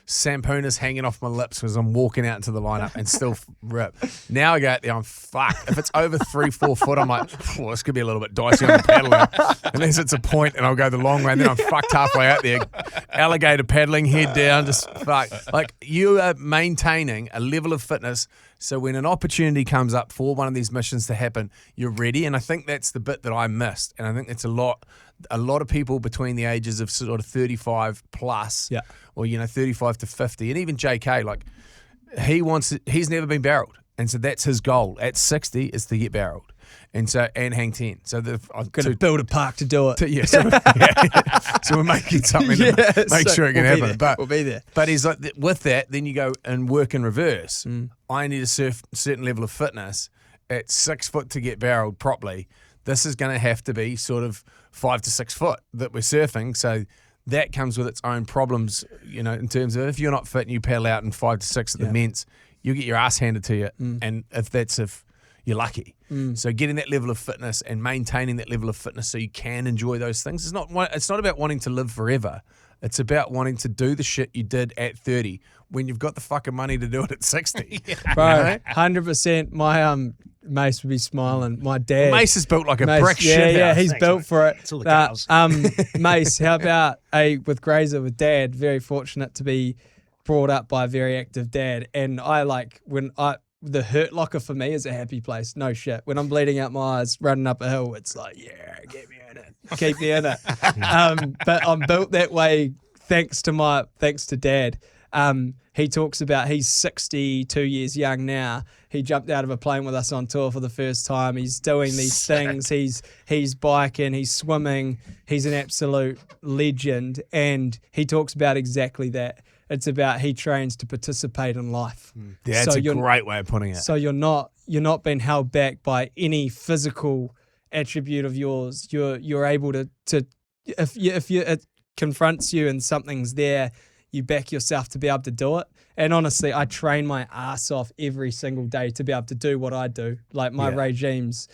Speaker 2: sampoonas hanging off my lips as I'm walking out into the lineup and still rip. Now I go out there, I'm fucked. If it's over 3-4 foot, I'm like, this could be a little bit dicey on the paddling. Unless it's a point and I'll go the long way, and then I'm fucked halfway out there. Alligator paddling, head down, just fuck. Like you are maintaining a level of fitness so when an opportunity comes up for one of these missions to happen, you're ready. And I think that's the bit that I missed. And I think it's a lot of people between the ages of sort of 35 plus, or 35 to 50, and even JK, like he's never been barreled. And so that's his goal at 60 is to get barreled. And hang 10. So I've
Speaker 6: got to build a park to do it.
Speaker 2: So we're making something to make sure it can happen. But
Speaker 6: we'll be there.
Speaker 2: But he's like, with that, then you go and work in reverse. I need a certain level of fitness at 6 foot to get barreled properly. This is going to have to be sort of 5 to 6 foot that we're surfing. So that comes with its own problems, in terms of if you're not fit and you paddle out in 5 to 6 at the Ments, you'll get your ass handed to you. And if you're lucky. So getting that level of fitness and maintaining that level of fitness so you can enjoy those things. It's not about wanting to live forever. It's about wanting to do the shit you did at 30 when you've got the fucking money to do it at 60.
Speaker 6: Bro, 100%. My Mace would be smiling. My dad.
Speaker 2: Mace is built like a brick shit
Speaker 6: Yeah,
Speaker 2: house.
Speaker 6: he's built for it.
Speaker 3: It's all the cows.
Speaker 6: Mace, how about with Grazer with dad? Very fortunate to be brought up by a very active dad. And the Hurt Locker for me is a happy place. No shit. When I'm bleeding out my eyes, running up a hill, it's like, yeah, get me in it. Keep me in it. But I'm built that way thanks to dad. He talks about he's 62 years young now. He jumped out of a plane with us on tour for the first time. He's doing these things. He's biking, he's swimming. He's an absolute legend. And he talks about exactly that. It's about he trains to participate in life.
Speaker 2: Yeah, that's a great way of putting it.
Speaker 6: So you're not being held back by any physical attribute of yours. You're able to if it confronts you and something's there, you back yourself to be able to do it. And honestly, I train my ass off every single day to be able to do what I do. Like my regime's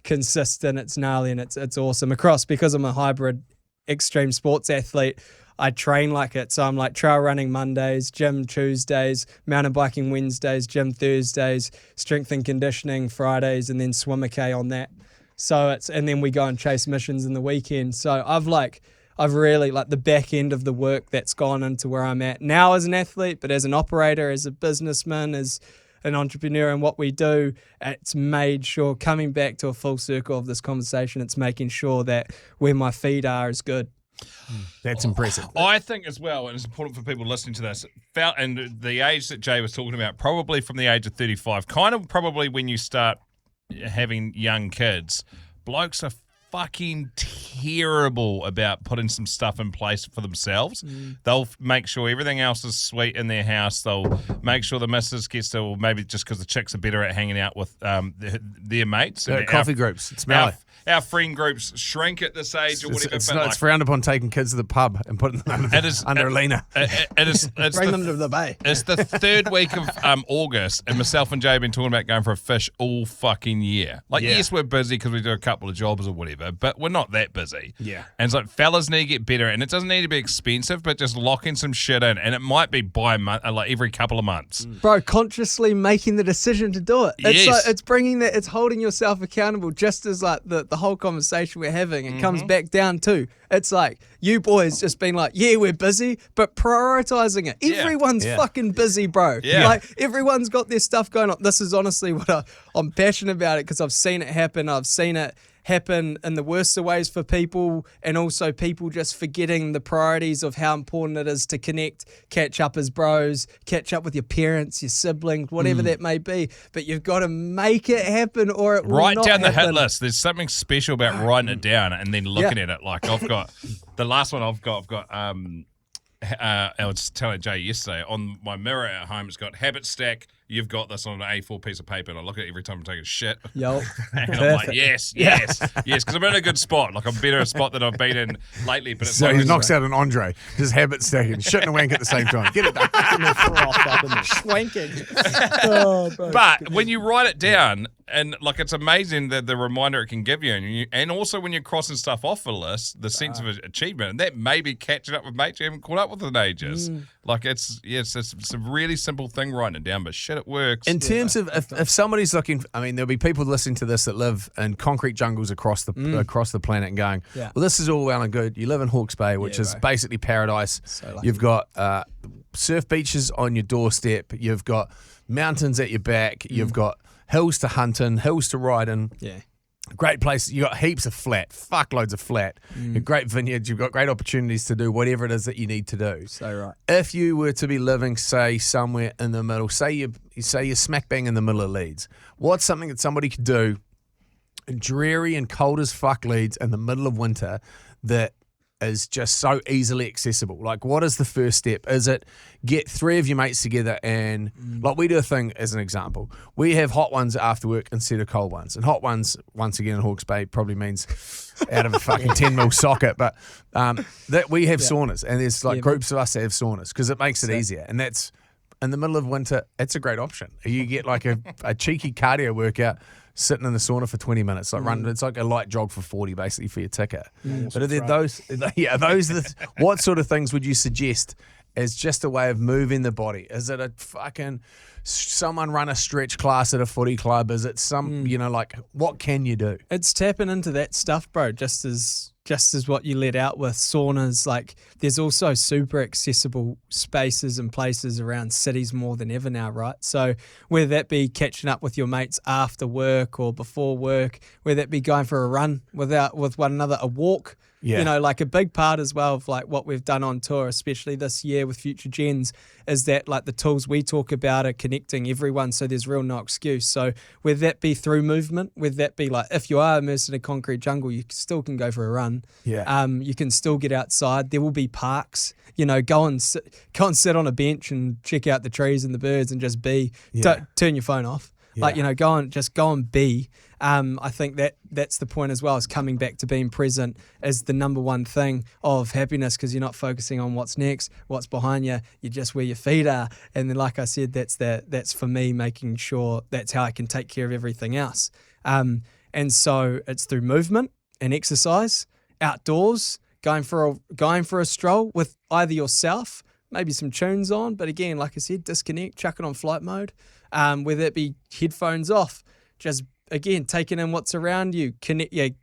Speaker 6: consistent, it's gnarly, and it's awesome. Across, because I'm a hybrid extreme sports athlete, I train like it. So I'm like trail running Mondays, gym Tuesdays, mountain biking Wednesdays, gym Thursdays, strength and conditioning Fridays, and then swim-a-k on that. So and then we go and chase missions in the weekend. So I've really the back end of the work that's gone into where I'm at now as an athlete, but as an operator, as a businessman, as an entrepreneur and what we do, it's made sure, coming back to a full circle of this conversation, it's making sure that where my feet are is good.
Speaker 2: That's impressive.
Speaker 1: I think as well, and it's important for people listening to this, and the age that Jay was talking about, probably from the age of 35, kind of probably when you start having young kids, blokes are fucking terrible about putting some stuff in place for themselves. They'll make sure everything else is sweet in their house. They'll make sure the missus gets to, or maybe just because the chicks are better at hanging out with their mates.
Speaker 2: Coffee groups. It's smelly.
Speaker 1: Our friend groups shrink at this age or whatever.
Speaker 2: It's frowned upon taking kids to the pub and putting them under a leaner.
Speaker 6: Bring them to the bay.
Speaker 1: It's the third week of August, and myself and Jay have been talking about going for a fish all fucking year. Yes, we're busy because we do a couple of jobs or whatever, but we're not that busy.
Speaker 2: Yeah.
Speaker 1: And it's like, fellas need to get better, and it doesn't need to be expensive, but just locking some shit in, and it might be by month, like every couple of months.
Speaker 6: Bro, consciously making the decision to do it. It's
Speaker 1: Yes.
Speaker 6: it's bringing that, it's holding yourself accountable, just as the whole conversation we're having, it comes back down to, it's like, you boys just been like, yeah, we're busy, but prioritizing it. Everyone's fucking busy, bro.
Speaker 1: Yeah.
Speaker 6: Everyone's got their stuff going on. This is honestly what I'm passionate about it, because I've seen it happen. I've seen it happen in the worst of ways for people, and also people just forgetting the priorities of how important it is to connect, catch up as bros, catch up with your parents, your siblings, whatever that may be. But you've got to make it happen, or it will
Speaker 1: Write
Speaker 6: not
Speaker 1: down the
Speaker 6: happen.
Speaker 1: hit list. There's something special about writing it down and then looking at it. Like I've got the last one I've got I was telling Jay yesterday, on my mirror at home, it's got habit stack. You've got this on an A4 piece of paper, and I look at it every time I'm taking a shit.
Speaker 6: Yo.
Speaker 1: And I'm like, yes, because I'm in a good spot. Like, I'm better a spot than I've been in lately. But it's
Speaker 2: So
Speaker 1: like,
Speaker 2: he knocks out an Andre, just habit stacking, shit and a wank at the same time. Get it done.
Speaker 6: Schwanking. Oh, bro.
Speaker 1: But when you write it down, and like, it's amazing the reminder it can give you, and also when you're crossing stuff off a list, the sense of achievement, and that may be catching up with mates you haven't caught up with in ages. Like, it's a really simple thing, writing it down, but shit, it works.
Speaker 2: In terms of if somebody's looking, I mean, there'll be people listening to this that live in concrete jungles across the planet and going, well, this is all well and good. You live in Hawke's Bay, which is basically paradise.
Speaker 6: So
Speaker 2: You've got surf beaches on your doorstep. You've got mountains at your back. You've got hills to hunt in, hills to ride in.
Speaker 6: Yeah.
Speaker 2: Great place. You got heaps of flat, fuckloads of flat. Great vineyards. You've got great opportunities to do whatever it is that you need to do.
Speaker 6: So right.
Speaker 2: If you were to be living, say, somewhere in the middle, say you're smack bang in the middle of Leeds, what's something that somebody could do in dreary and cold as fuck Leeds in the middle of winter that is just so easily accessible? Like, what is the first step? Is it get 3 of your mates together and, like, we do a thing as an example. We have hot ones after work instead of cold ones. And hot ones, once again, in Hawke's Bay probably means out of a fucking 10 mil socket. But that we have saunas, and there's like groups of us that have saunas because it makes it easier. And that's, in the middle of winter, it's a great option. You get like a cheeky cardio workout sitting in the sauna for 20 minutes, like run. It's like a light jog for 40, basically, for your ticket. But are there those, what sort of things would you suggest as just a way of moving the body? Is it a fucking someone run a stretch class at a footy club? Is it some, like, what can you do?
Speaker 6: It's tapping into that stuff, bro. Just as what you let out with saunas, like there's also super accessible spaces and places around cities more than ever now, right? So whether that be catching up with your mates after work or before work, whether that be going for a run with one another, a walk, like a big part as well of like what we've done on tour, especially this year with Future Gens, is that like the tools we talk about are connecting everyone, so there's real no excuse. So whether that be through movement, whether that be like if you are immersed in a concrete jungle, you still can go for a run. You can still get outside. There will be parks. Go and sit on a bench and check out the trees and the birds and just be. Don't turn your phone off. Like, go and be. I think that's the point as well, is coming back to being present is the number one thing of happiness, because you're not focusing on what's next, what's behind you. You're just where your feet are. And then, like I said, that's for me, making sure that's how I can take care of everything else. And so it's through movement and exercise, outdoors, going for a stroll with either yourself, maybe some tunes on, but again, like I said, disconnect, chuck it on flight mode. Whether it be headphones off, just again taking in what's around you,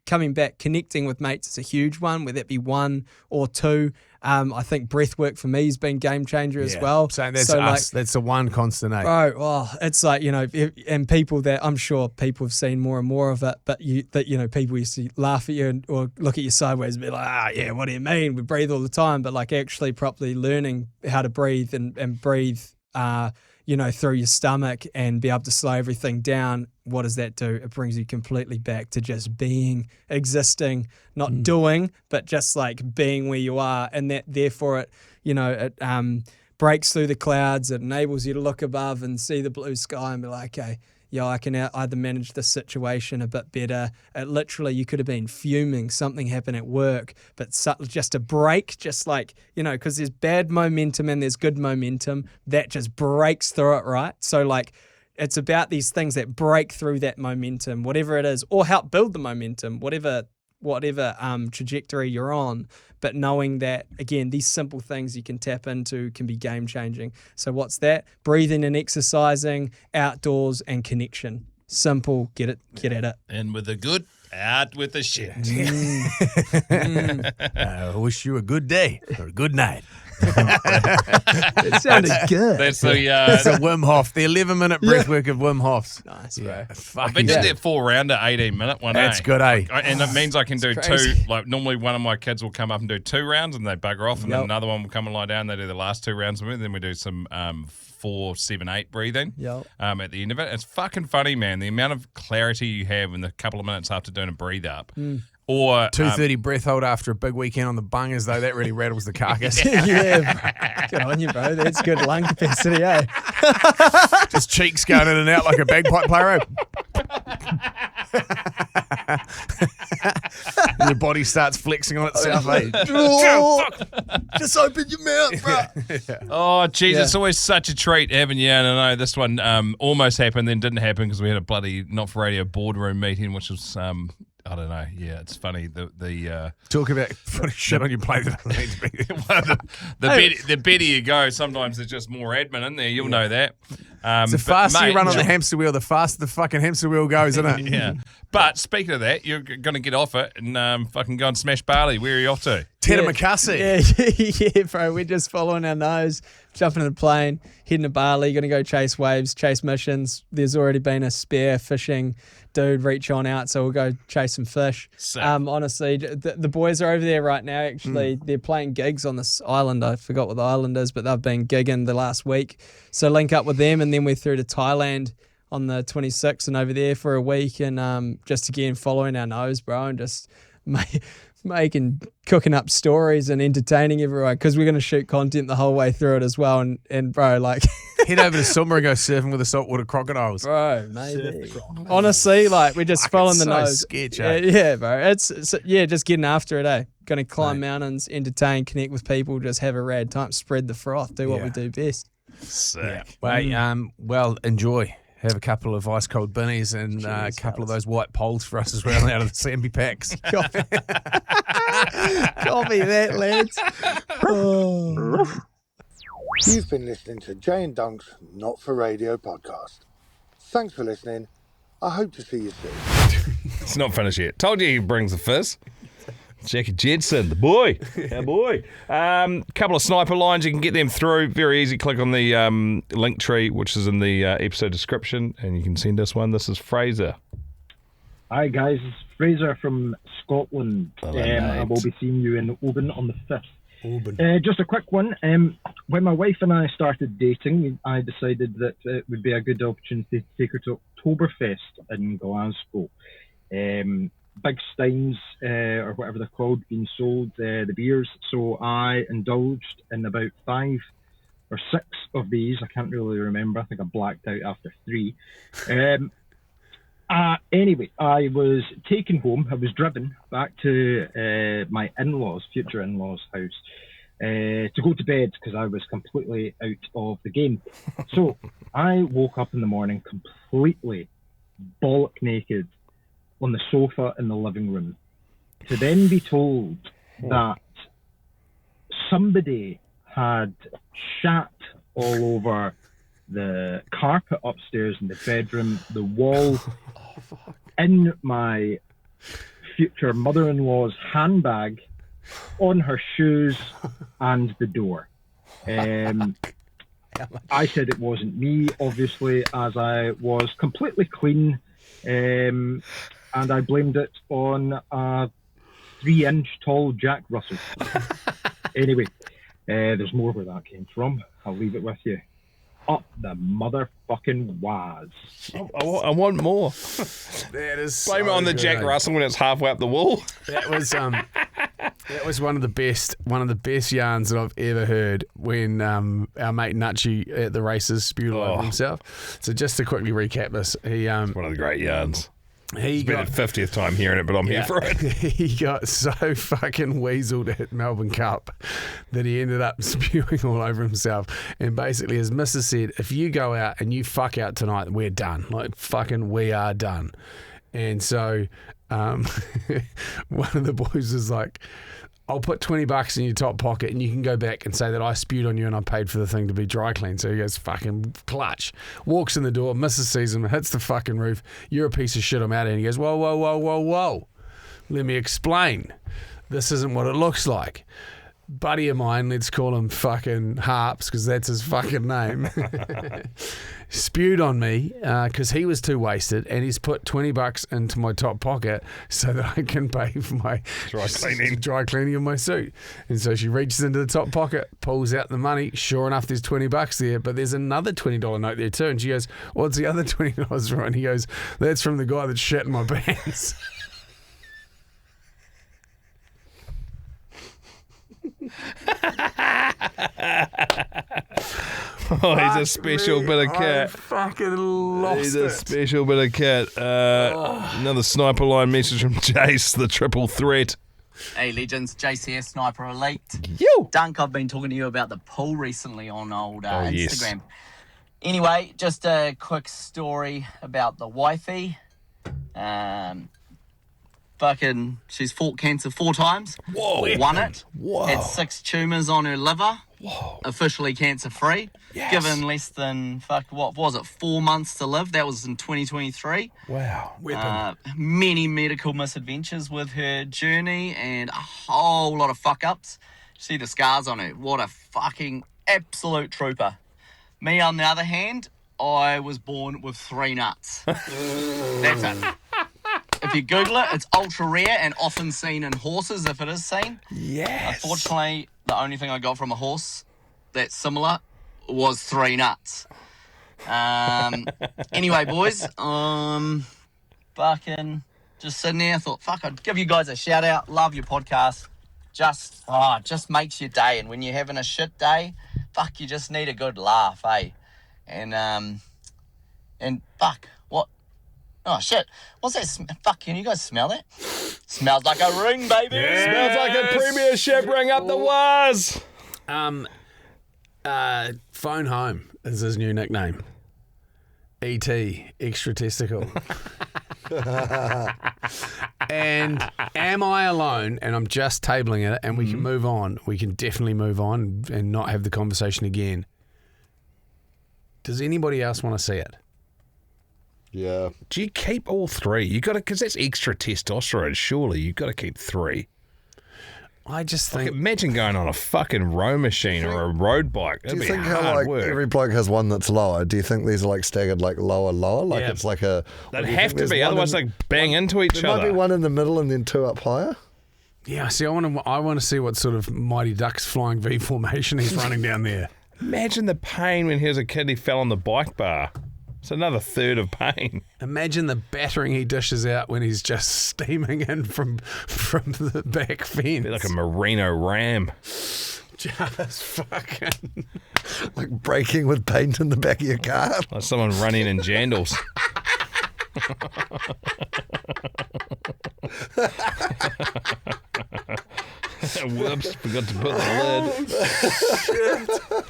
Speaker 6: coming back, connecting with mates is a huge one, whether it be 1 or 2. I think breath work for me has been game changer as well.
Speaker 2: So that's us. That's the one constant.
Speaker 6: Bro, it's like, and people that I'm sure people have seen more and more of it, but people used to laugh at you or look at you sideways and be like, what do you mean? We breathe all the time, but like actually properly learning how to breathe and breathe through your stomach and be able to slow everything down. What does that do? It brings you completely back to just being, existing, not doing, but just like being where you are. And that, therefore, it breaks through the clouds. It enables you to look above and see the blue sky and be like, okay, I can either manage this situation a bit better. Literally, you could have been fuming. Something happened at work, but just a break, just like, because there's bad momentum and there's good momentum, that just breaks through it, right? So like, it's about these things that break through that momentum, whatever it is, or help build the momentum, whatever trajectory you're on, but knowing that, again, these simple things you can tap into can be game changing. So what's that? Breathing and exercising, outdoors, and connection. Simple, get at it.
Speaker 1: And with the good, out with the shit.
Speaker 2: I wish you a good day or a good night.
Speaker 6: It sounded good.
Speaker 1: That's the
Speaker 2: it's a Wim Hof, the 11-minute breath work of Wim Hof's.
Speaker 6: Nice, bro.
Speaker 1: I've been to that 4-rounder 18-minute one.
Speaker 2: That's good, eh?
Speaker 1: And it means I can do
Speaker 6: crazy.
Speaker 1: 2. Like normally, one of my kids will come up and do 2 rounds, and they bugger off, and then another one will come and lie down. They do the last 2 rounds with me. Then we do some 4, 7, 8 breathing. At the end of it, it's fucking funny, man. The amount of clarity you have in the couple of minutes after doing a breathe up. Or
Speaker 2: 2:30 breath hold after a big weekend on the bungers, though, that really rattles the carcass.
Speaker 6: Good on you, bro. That's good lung capacity, eh?
Speaker 2: Just cheeks going in and out like a bagpipe player. And your body starts flexing on itself, eh?
Speaker 6: Just open your mouth, bro.
Speaker 1: Oh, geez, it's always such a treat having you. And I know this one almost happened, then didn't happen because we had a bloody Not For Radio boardroom meeting, which was I don't know. Yeah, it's funny. The
Speaker 2: talk about putting shit on your plate that doesn't need to be.
Speaker 1: the better you go, sometimes there's just more admin in there. You'll know that.
Speaker 2: The faster you run on the hamster wheel, the faster the fucking hamster wheel goes, isn't it?
Speaker 1: Yeah. But speaking of that, you're going to get off it and fucking go and smash Bali. Where are you off to?
Speaker 2: Tetamakasi.
Speaker 6: Yeah, bro. We're just following our nose, jumping in a plane, heading to Bali, going to go chase waves, chase missions. There's already been a spare fishing dude reach on out, so we'll go chase some fish.
Speaker 1: Sick.
Speaker 6: Honestly, the boys are over there right now. Actually, they're playing gigs on this island. I forgot what the island is, but they've been gigging the last week. So link up with them, and then we're through to Thailand on the 26th and over there for a week, and just again following our nose, bro, and just cooking up stories and entertaining everyone, because we're going to shoot content the whole way through it as well. And bro, like
Speaker 2: Head over to Summer and go surfing with the saltwater crocodiles.
Speaker 6: bro, maybe honestly, like we're just following the
Speaker 2: so
Speaker 6: nose.
Speaker 2: sketch,
Speaker 6: Yeah,
Speaker 2: eh?
Speaker 6: yeah, bro. It's just getting after it, eh? Going to climb mountains, entertain, connect with people, just have a rad time, spread the froth, do what we do best.
Speaker 1: Sick.
Speaker 2: Well, enjoy. Have a couple of ice cold binnies and a couple of those white poles for us as well out of the Sambi packs.
Speaker 6: Copy that, lads.
Speaker 7: You've been listening to Jay and Dunc's Not For Radio podcast. Thanks for listening. I hope to see you soon.
Speaker 1: It's not finished yet. Told you he brings the fizz. Jackie Jensen, the boy. Our boy. Couple of sniper lines. You can get them through. Very easy. Click on the link tree, which is in the episode description, and you can send us one. This is Fraser.
Speaker 8: Hi guys, it's Fraser from Scotland.
Speaker 1: Hello,
Speaker 8: I
Speaker 1: mate.
Speaker 8: will be seeing you in Oban on the 5th. Just a quick one. When my wife and I started dating, I decided that it would be a good opportunity to take her to Oktoberfest in Glasgow. Big Steins, or whatever they're called, being sold, the beers. So I indulged in about 5 or 6 of these. I can't really remember. I think I blacked out after 3. Anyway, I was taken home. I was driven back to my in-laws, future in-laws' house, to go to bed because I was completely out of the game. So I woke up in the morning completely bollock naked on the sofa in the living room, to then be told that somebody had shat all over the carpet upstairs in the bedroom, the wall, in my future mother-in-law's handbag, on her shoes, and the door. I said it wasn't me, obviously, as I was completely clean, and I blamed it on a 3-inch tall Jack Russell. Anyway, there's more where that came from. I'll leave it with you. Up the motherfucking waz.
Speaker 1: I want more.
Speaker 2: That is
Speaker 1: Blame it on the Jack Russell when it's halfway up the wall.
Speaker 2: That was one of the best yarns that I've ever heard when our mate Nutchy at the races spewed all over himself. So just to quickly recap this, he
Speaker 1: One of the great yarns.
Speaker 2: he
Speaker 1: It's been
Speaker 2: got
Speaker 1: the 50th time hearing it, but I'm here for it.
Speaker 2: he got so fucking weaseled at Melbourne Cup that he ended up spewing all over himself. And basically, his missus said, if you go out and you fuck out tonight, we're done. Like, fucking we are done. And so one of the boys was like, I'll put $20 in your top pocket and you can go back and say that I spewed on you and I paid for the thing to be dry cleaned. So he goes, fucking clutch. Walks in the door, misses sees him, hits the fucking roof. You're a piece of shit, I'm out of here. And he goes, whoa, whoa, whoa, whoa, whoa. Let me explain. This isn't what it looks like. Buddy of mine, let's call him fucking Harps because that's his fucking name, spewed on me because he was too wasted, and he's put $20 into my top pocket so that I can pay for my dry cleaning of my suit. And so she reaches into the top pocket, pulls out the money. Sure enough, there's $20 there, but there's another $20 note there too. And she goes, what's the other $20 for? And he goes, that's from the guy that shit in my pants.
Speaker 1: Oh, he's a special bit of cat.
Speaker 2: I fucking lost
Speaker 1: He's
Speaker 2: it.
Speaker 1: a special bit of cat. Another sniper line message from Jace, the triple threat.
Speaker 9: Hey legends, Jace here, Sniper Elite.
Speaker 1: Yo!
Speaker 9: Dunc, I've been talking to you about the poll recently on old
Speaker 1: yes.
Speaker 9: Instagram. Anyway, just a quick story about the wifey. Fucking, she's fought cancer 4 times.
Speaker 1: Whoa.
Speaker 9: Won it.
Speaker 1: Whoa.
Speaker 9: Had 6 tumours on her liver. officially cancer-free, given less than, 4 months to live. That was in 2023.
Speaker 1: Wow.
Speaker 9: Many medical misadventures with her journey and a whole lot of fuck-ups. See the scars on her. What a fucking absolute trooper. Me, on the other hand, I was born with 3 nuts. That's it. If you Google it, it's ultra rare and often seen in horses, if it is seen.
Speaker 1: Yes.
Speaker 9: Unfortunately, the only thing I got from a horse that's similar was 3 nuts. Anyway, boys, fucking just sitting there, I thought, fuck, I'd give you guys a shout out. Love your podcast. Just makes your day. And when you're having a shit day, fuck, you just need a good laugh, eh? And fuck, what? Oh, shit. What's that? Fuck, can you guys smell that? Smells like a ring, baby.
Speaker 1: Yes. Smells like a premiership ring up the waz.
Speaker 2: Phone Home is his new nickname. E.T. Extra Testicle. And am I alone? And I'm just tabling it, and we can move on. We can definitely move on and not have the conversation again. Does anybody else want to see it?
Speaker 10: Yeah.
Speaker 1: Do you keep all 3? You got to, because that's extra testosterone. Surely you've got to keep 3.
Speaker 2: I just think.
Speaker 1: Imagine going on a fucking row machine or a road bike.
Speaker 10: Do
Speaker 1: That'd
Speaker 10: you
Speaker 1: be
Speaker 10: think how
Speaker 1: hard
Speaker 10: like
Speaker 1: work.
Speaker 10: every bloke has one that's lower? Do you think these are like staggered like lower? Like
Speaker 2: Yeah.
Speaker 10: it's like a.
Speaker 1: They'd
Speaker 10: do you
Speaker 1: have
Speaker 10: think
Speaker 1: to
Speaker 10: there's
Speaker 1: be,
Speaker 10: one
Speaker 1: otherwise
Speaker 10: in-
Speaker 1: they bang into each
Speaker 10: There
Speaker 1: other.
Speaker 10: might be one in the middle and then 2 up higher.
Speaker 2: Yeah, see, I want to see what sort of Mighty Ducks flying V formation he's running down there.
Speaker 1: Imagine the pain when he was a kid. He fell on the bike bar. It's another third of pain.
Speaker 2: Imagine the battering he dishes out when he's just steaming in from the back fence.
Speaker 1: Be like a merino ram.
Speaker 2: Just fucking.
Speaker 10: Like breaking with paint in the back of your car.
Speaker 1: Like someone running in jandals. Whoops, forgot to put the lid.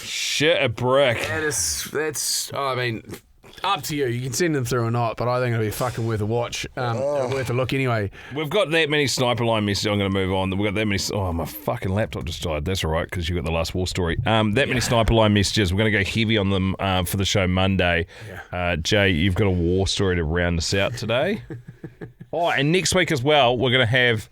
Speaker 1: Shit a brick.
Speaker 2: That's. I mean, up to you. You can send them through or not, but I think it'll be fucking worth a watch, worth a look anyway.
Speaker 1: We've got that many sniper line messages. I'm going to move on. We've got that many. Oh, my fucking laptop just died. That's all right because you got the last war story. Many sniper line messages. We're going to go heavy on them for the show Monday. Jay, you've got a war story to round us out today. Oh, and next week as well, we're going to have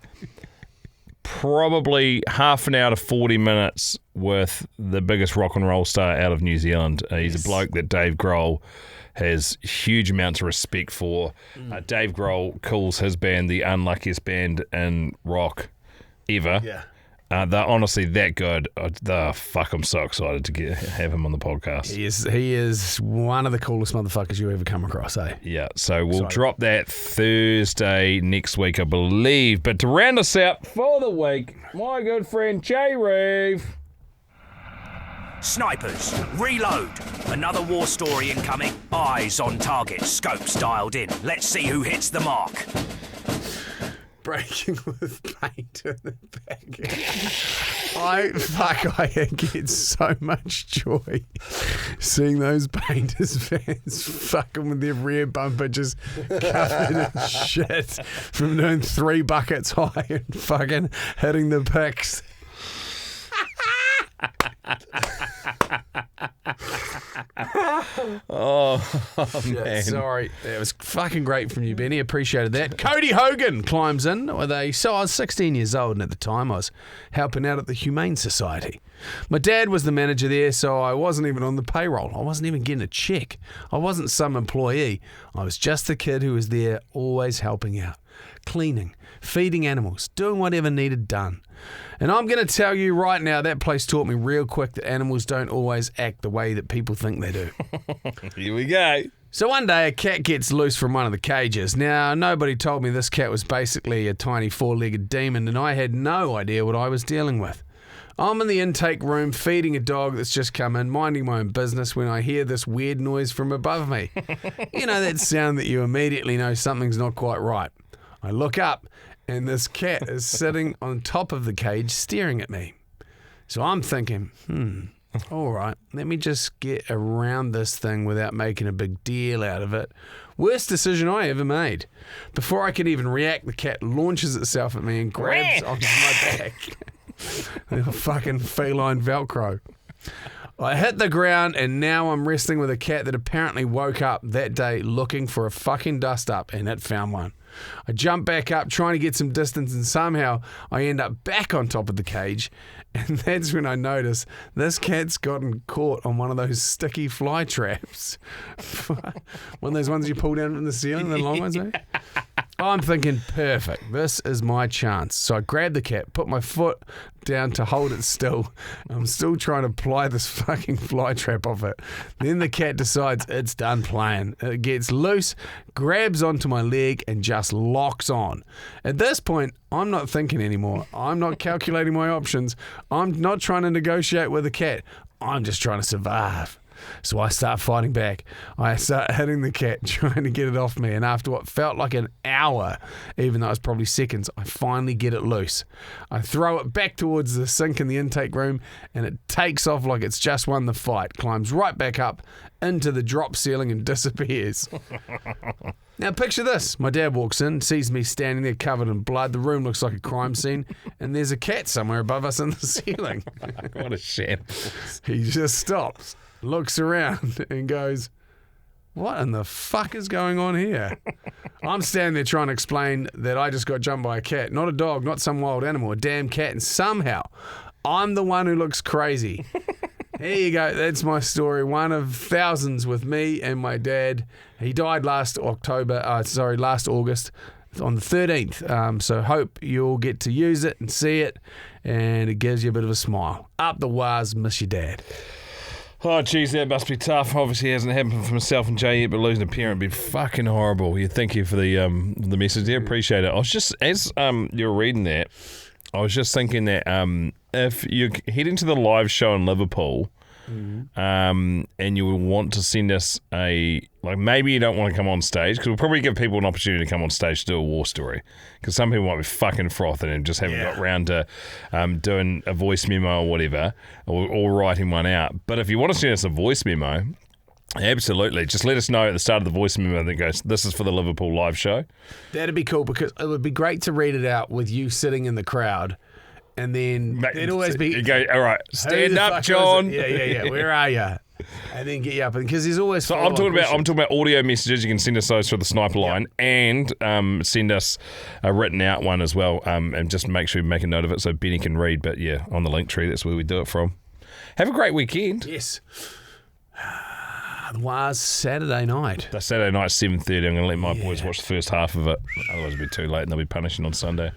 Speaker 1: probably half an hour to 40 minutes with the biggest rock and roll star out of New Zealand. He's a bloke that Dave Grohl has huge amounts of respect for. Dave Grohl calls his band the unluckiest band in rock ever.
Speaker 2: Yeah.
Speaker 1: They're honestly that good. I'm so excited to have him on the podcast.
Speaker 2: He is one of the coolest motherfuckers you ever come across, eh?
Speaker 1: Yeah, so we'll drop that Thursday next week, I believe. But to round us out for the week, my good friend Jay Reeve.
Speaker 3: Snipers, reload. Another war story incoming. Eyes on target, scopes dialed in. Let's see who hits the mark.
Speaker 2: Breaking with paint in the back. I get so much joy seeing those painters fans fucking with their rear bumper just covered in shit from doing 3 buckets high and fucking hitting the picks.
Speaker 1: Man.
Speaker 2: Sorry. It was fucking great from you, Benny. Appreciated that. Cody Hogan climbs in with so I was 16 years old, and at the time I was helping out at the Humane Society. My dad was the manager there, so I wasn't even on the payroll. I wasn't even getting a check. I wasn't some employee. I was just the kid who was there, always helping out. Cleaning, feeding animals, doing whatever needed done. And I'm going to tell you right now, that place taught me real quick that animals don't always act the way that people think they do.
Speaker 1: Here we go.
Speaker 2: So one day a cat gets loose from one of the cages. Now, nobody told me this cat was basically a tiny 4-legged demon, and I had no idea what I was dealing with. I'm in the intake room feeding a dog that's just come in, minding my own business, when I hear this weird noise from above me. You know that sound that you immediately know something's not quite right. I look up, and this cat is sitting on top of the cage staring at me. So I'm thinking, all right, let me just get around this thing without making a big deal out of it. Worst decision I ever made. Before I could even react, the cat launches itself at me and grabs onto my back. Fucking feline Velcro. I hit the ground and now I'm wrestling with a cat that apparently woke up that day looking for a fucking dust up, and it found one. I jump back up trying to get some distance, and somehow I end up back on top of the cage, and that's when I notice this cat's gotten caught on one of those sticky fly traps. One of those ones you pull down from the ceiling, the long ones, eh? I'm thinking, perfect, this is my chance. So I grab the cat, put my foot down to hold it still. I'm still trying to ply this fucking fly trap off it. Then the cat decides it's done playing. It gets loose, grabs onto my leg, and just locks on. At this point, I'm not thinking anymore. I'm not calculating my options. I'm not trying to negotiate with the cat. I'm just trying to survive. So I start fighting back. I start hitting the cat, trying to get it off me. And after what felt like an hour, even though it was probably seconds, I finally get it loose. I throw it back towards the sink in the intake room, and it takes off like it's just won the fight, climbs right back up into the drop ceiling and disappears. Now picture this. My dad walks in, sees me standing there covered in blood. The room looks like a crime scene, and there's a cat somewhere above us in the ceiling.
Speaker 1: What a shambles.
Speaker 2: He just stops, looks around, and goes, what in the fuck is going on here? I'm standing there trying to explain that I just got jumped by a cat, not a dog, not some wild animal, a damn cat, and somehow I'm the one who looks crazy. Here you go. That's my story. One of thousands with me and my dad. He died last August on the 13th. So hope you'll get to use it and see it, and it gives you a bit of a smile. Up the wires, miss your dad.
Speaker 1: Oh, geez, that must be tough. Obviously, it hasn't happened for myself and Jay yet, but losing a parent would be fucking horrible. Yeah, thank you for the message there. Appreciate it. I was just, as you were reading that, I was just thinking that if you're heading to the live show in Liverpool, and you would want to send us maybe you don't want to come on stage, because we'll probably give people an opportunity to come on stage to do a war story, because some people might be fucking frothing and just haven't got round to doing a voice memo or whatever, or writing one out. But if you want to send us a voice memo, absolutely, just let us know at the start of the voice memo that goes, this is for the Liverpool live show.
Speaker 2: That'd be cool, because it would be great to read it out with you sitting in the crowd. And then there'd always be...
Speaker 1: You go, all right, stand up, John.
Speaker 2: Yeah. Where are you? And then get you up. Because there's always...
Speaker 1: So I'm talking about audio messages. You can send us those through the sniper line, and send us a written out one as well. And just make sure you make a note of it so Benny can read. But yeah, on the link tree, that's where we do it from. Have a great weekend.
Speaker 2: Yes. It was Saturday night.
Speaker 1: The Saturday night, 7:30. I'm going to let my boys watch the first half of it. Otherwise it'll be too late and they'll be punishing on Sunday.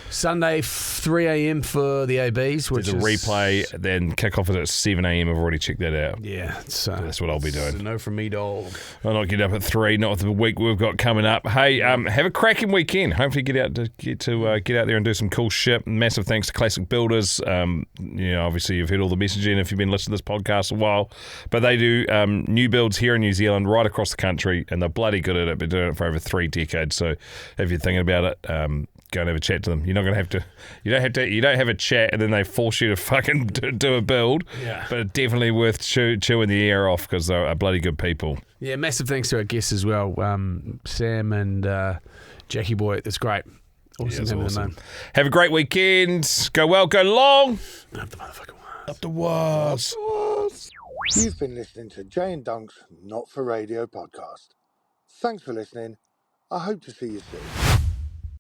Speaker 2: Sunday, 3 a.m. for the ABs, which
Speaker 1: is a replay, then kick-off is at 7 a.m. I've already checked that out.
Speaker 2: Yeah.
Speaker 1: So that's what I'll be doing.
Speaker 2: No from me, dog.
Speaker 1: I'll not get up at 3, not with the week we've got coming up. Hey, have a cracking weekend. Hopefully get out there and do some cool shit. Massive thanks to Classic Builders. Obviously you've heard all the messaging if you've been listening to this podcast a while, but they do new builds here in New Zealand, right across the country, and they're bloody good at it. Been doing it for over 3 decades. So if you're thinking about it, go and have a chat to them. You're not going to have to. You don't have a chat and then they force you to fucking do a build.
Speaker 2: Yeah.
Speaker 1: But it's definitely worth chewing the air off, because they're bloody good people.
Speaker 2: Yeah. Massive thanks to our guests as well, Sam and Jackie Boy. That's great. Awesome.
Speaker 1: Yeah, awesome. Have a great weekend. Go well. Go long.
Speaker 2: Up the motherfucking wires.
Speaker 1: Up the wires.
Speaker 7: You've been listening to Jay and Dunc's Not For Radio podcast. Thanks for listening. I hope to see you soon.